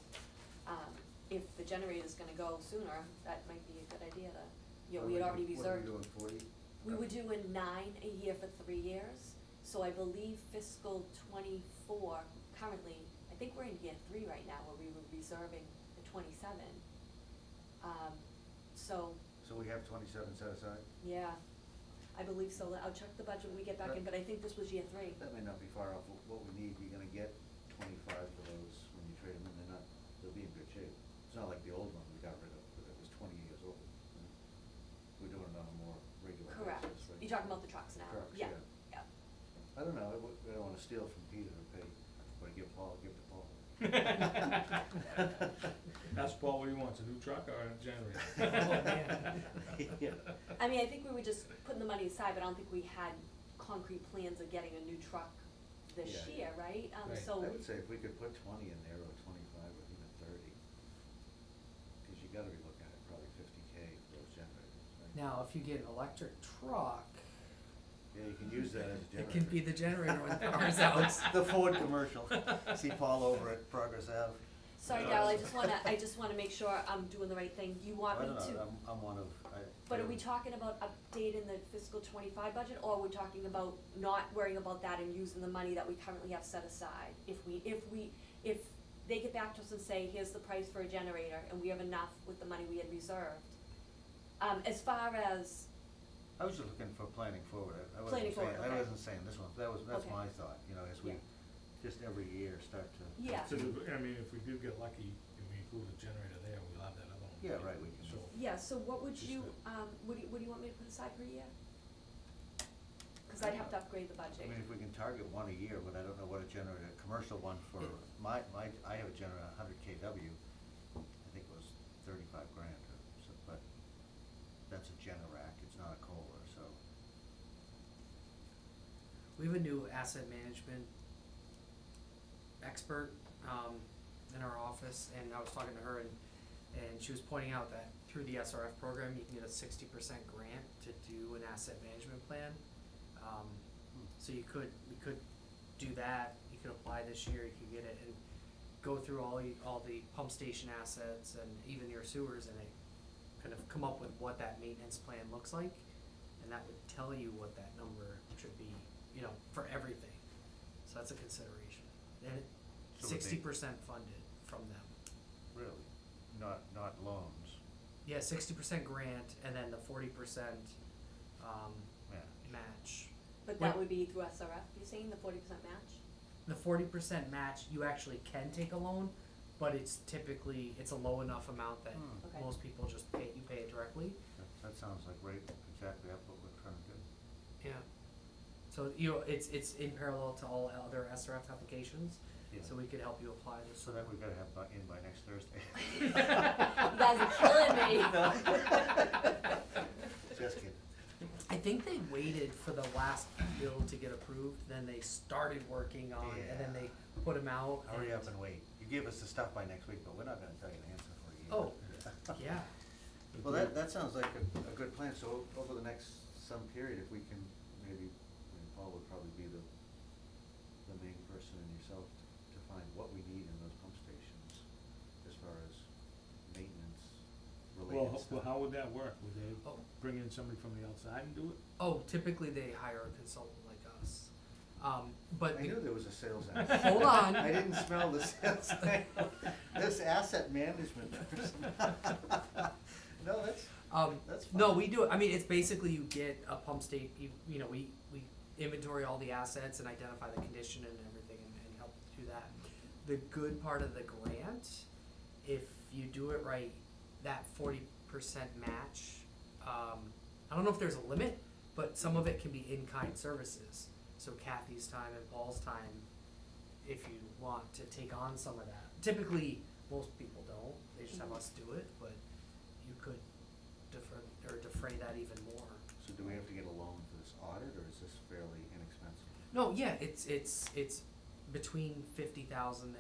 if the generator's gonna go sooner, that might be a good idea to, we had already reserved. What are we doing, 40? We were doing 9 a year for 3 years, so I believe fiscal '24, currently, I think we're in year 3 right now, where we were reserving the 27. So, So we have 27 set aside? yeah, I believe so. I'll check the budget when we get back in, but I think this was year 3. That may not be far off what we need. You're gonna get 25 for those when you trade them in. They'll be in good shape. It's not like the old one we got rid of, but it was 20 years old. you know. We're doing it on a more regular Correct. basis, right? You're talking about the trucks now? Trucks, Yeah, yeah. yeah. I don't know, I don't wanna steal from Peter to pay, or give Paul, give to Paul. Ask Paul what he wants, a new truck or a generator? Oh, man. Yeah. I mean, I think we were just putting the money aside, but I don't think we had concrete plans of getting a new truck this Yeah. year, right? Right. So. I would say if we could put 20 in there, or 25, or even 30, cause you gotta be looking at probably 50K for those generators, right? Now, if you get an electric truck, Yeah, you can use that as a generator. it can be the generator when the power's out. The Ford commercial. See Paul over at Progress Ave. Sorry, Darryl, I just wanna make sure I'm doing the right thing. You want me to? I don't know, I'm one of, But are we talking about updating the fiscal '25 budget, or are we talking about not worrying about that and using the money that we currently have set aside? If they get back to us and say, here's the price for a generator, and we have enough with the money we had reserved. As far as, I was just looking for planning forward, I Planning wasn't saying, forward, I okay. wasn't saying this one, that's Okay. my thought, as we, Yeah. just every year start to. Yeah. So, I mean, if we do get lucky and we include a generator there, we'll have that other one. Yeah, right, we can- So, yeah, so what would Just you, that. what do you want me to put aside per year? Cause I'd have to upgrade the budget. I mean, if we can target one a year, but I don't know what a generator, a commercial one for, I have a generator, 100 kW, I think it was 35 grand, or so, but that's a Generac, it's not a Kohler, so. We have a new asset management expert, in our office, and I was talking to her, and she was pointing out that through the SRF program, you can get a 60% grant to do an asset management plan. So we could do that, you could apply this year, you could get it, and go through all the pump station assets and even your sewers, and it kind of come up with what that maintenance plan looks like, and that would tell you what that number should be, for everything. So that's a consideration. And So would they- 60% funded from them. Really? Not loans? Yeah, 60% grant, and then the 40% Yeah. match. But What- that would be through SRF, you're saying, the 40% match? The 40% match, you actually can take a loan, but it's a low enough amount that Okay. most people just pay it directly. That sounds like exactly what we're trying to do. Yeah. So, it's in parallel to all other SRF applications, Yeah. so we could help you apply this. So that we've gotta have in by next Thursday. You guys are killing me. Just kidding. I think they waited for the last bill to get approved, then they started working on it, and then Yeah. they put them out. Hurry up and wait. You give us the stuff by next week, but we're not gonna tell you the answer for you. Oh. Yeah. Well, that sounds like a good plan, so over the next some period, if we can maybe, Paul would probably be the main person and yourself to find what we need in those pump stations as far as maintenance related stuff. Well, how would that work? Would they Oh. bring in somebody from the outside and do it? Oh, typically they hire a consultant like us. But I the- knew there was a sales angle. Hold on. I didn't smell the sales angle. This asset management person. No, that's No, fine. we do it. I mean, it's basically you get a pump state. You know, we inventory all the assets and identify the condition and everything, and help do that. The good part of the grant, if you do it right, that 40% match. I don't know if there's a limit, but some of it can be in-kind services. So Kathy's time and Paul's time, if you want to take on some of that. Typically, most people don't. They just have us do it, but you could defray that even more. So do we have to get a loan for this audit, or is this fairly inexpensive? No, yeah, it's between 50,000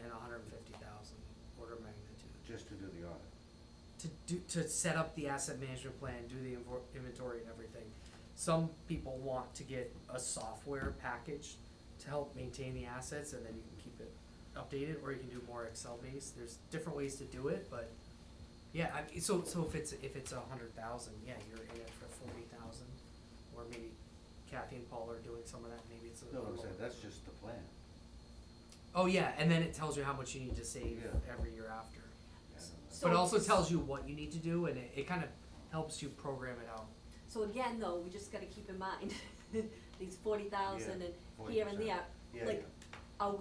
and 150,000 order of magnitude. Just to do the audit? To set up the asset management plan, do the inventory and everything. Some people want to get a software package to help maintain the assets, and then you can keep it updated, or you can do more Excel based. There's different ways to do it, but yeah, so if it's 100,000, yeah, you're in it for 40,000, or maybe Kathy and Paul are doing some of that. Maybe it's a No, I'm little- saying, that's just the plan. Oh yeah, and then it tells you how much you need to save Yeah. every year after. Yeah, I know that. So But it also it's- tells you what you need to do, and it kind of helps you program it out. So again, though, we just gotta keep in mind, these 40,000 Yeah, and here and 40%. there, Yeah, like, yeah. are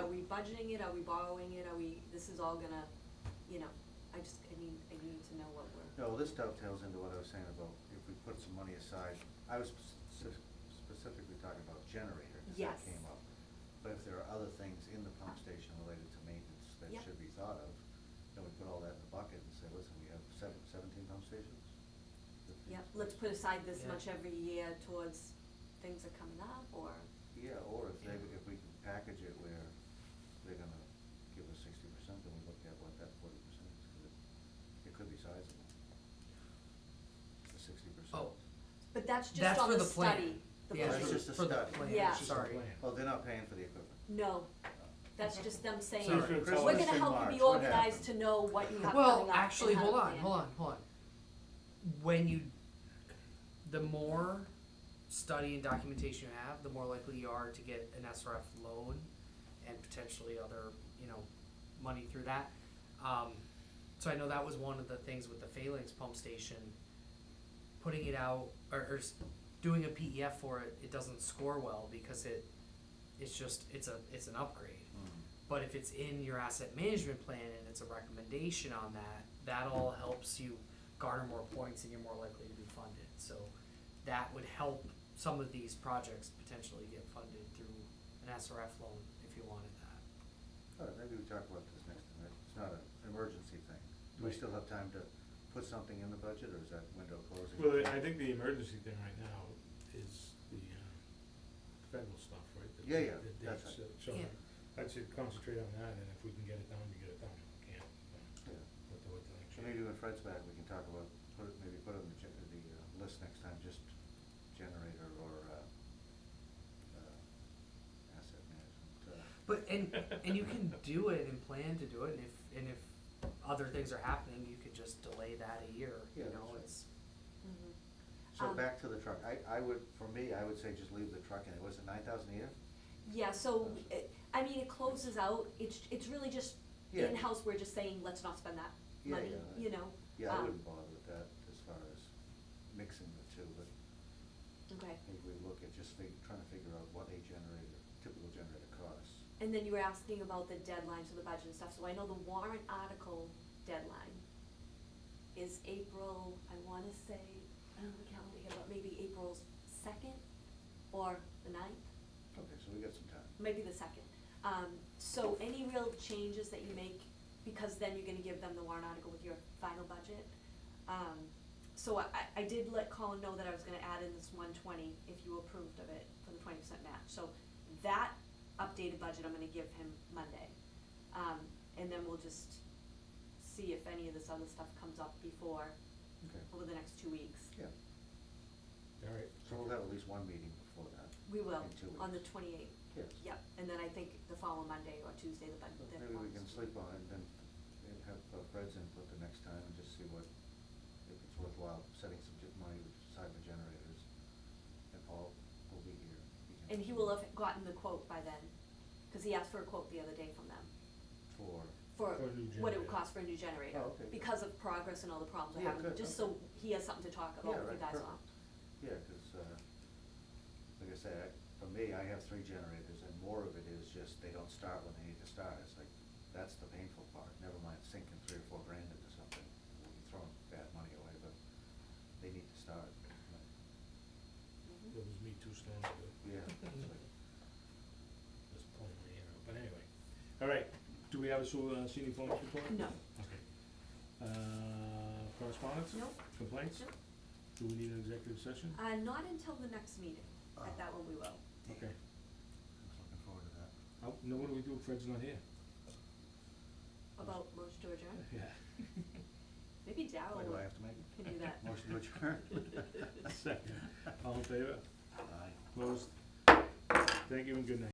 we budgeting it, are we borrowing it, this is all gonna, you know, I need to know what we're. No, this dovetails into what I was saying about if we put some money aside. I was specifically talking about generator, 'cause Yes. that came up. But if there are other things in the pump station related to maintenance that Yep. should be thought of, then we put all that in the bucket and say, listen, we have 17 pump stations? Yeah, let's put aside this Yeah. much every year towards things that are coming up, or, Yeah, or if Yeah. if we can package it where they're gonna give us 60%, then we look at what that 40% is, 'cause it could be sizable. The 60%. Oh, but that's just That's on for the the plan. study. The Yeah, That's plan. just a for the study. plan, Yeah. It's just a sorry. plan. Oh, they're not paying for the equipment? No, that's just them saying, Sorry. we're Christmas gonna in help you March, be what organized happened? to know what you have Well, coming up actually, and how to hold on, plan. hold on. When you, the more study and documentation you have, the more likely you are to get an SRF loan and potentially other, money through that. So I know that was one of the things with the Phalanx pump station, putting it out, or doing a PEF for it, it doesn't score well because it's an upgrade. But if it's in your asset management plan and it's a recommendation on that all helps you garner more points and you're more likely to be funded. So that would help some of these projects potentially get funded through an SRF loan if you wanted that. All right, maybe we talk about this next time. It's not an emergency thing. Do we still have time to put something in the budget, or is that window closing? Well, I think the emergency thing right now is the federal stuff, right? The- Yeah, yeah, the that's dates, right. So Yeah. I'd say concentrate on that, and if we can get it done, we get it done. If we can't, Yeah. we'll do it the next So year. maybe when Fred's back, we can talk about, maybe put on the list next time, just generator or, asset management, But and you can do it and plan to do it, and if other things are happening, you could just delay that a year. Yeah, You know, that's right. Mhm. So Um, back to the truck, I would, for me, I would say just leave the truck in. It was it 9,000 a year? Yeah, so, it closes out, it's really just Yeah. in-house, we're just saying, let's not spend that Yeah, money, yeah, you know? Yeah, I Um, wouldn't bother with that as far as mixing the two, but Okay, maybe we look at just trying to figure out what a typical generator costs. and then you were asking about the deadlines for the budget and stuff, so I know the warrant article deadline is April, I wanna say, I don't know the calendar here, but maybe April's 2nd or the 9th. Okay, so we got some time. Maybe the 2nd. So any real changes that you make, because then you're gonna give them the warrant article with your final budget. So I did let Colin know that I was gonna add in this 120 if you approved of it for the 20% match. So that updated budget I'm gonna give him Monday. And then we'll just see if any of this other stuff comes up before, Okay, over the next 2 weeks. yeah. All right. So we'll have at least one meeting before that. We will, In 2 weeks. on the 28th. Yes. Yep, and then I think the following Monday or Tuesday, the budget. But maybe we can sleep on it and then have Fred's input the next time and just see if it's worthwhile setting some money aside for generators. And Paul will be here, he can And he will have gotten the quote by then, cause he asked for a quote the other day from them, For, for For a new what it would generator. cost for a new generator. Oh, okay. Because of progress and all the problems we're Yeah, having, good, just okay. so he has something to talk about Yeah, with you right, guys perfect. on. yeah, cause, like I said, for me, I have 3 generators, and more of it is just they don't start when they need to start. It's like, that's the painful part, never mind sinking 3 or 4 grand into something, we'll be throwing bad money away, but they need to start. It was me 2 storms ago, Yeah, it's like, just pulling my ear out, but anyway. All right, do we have a senior performance report? No, Okay. Correspondence? no, Complaints? no, Do we need an executive session? not until the next meeting, at that one we will. Okay. I was looking forward to that. No, what do we do if Fred's not here? About motion to adjourn, Yeah. maybe Darryl Why do I have to make can do that. it? Motion to adjourn? Second. All in favor? Aye. Opposed? Thank you and good night.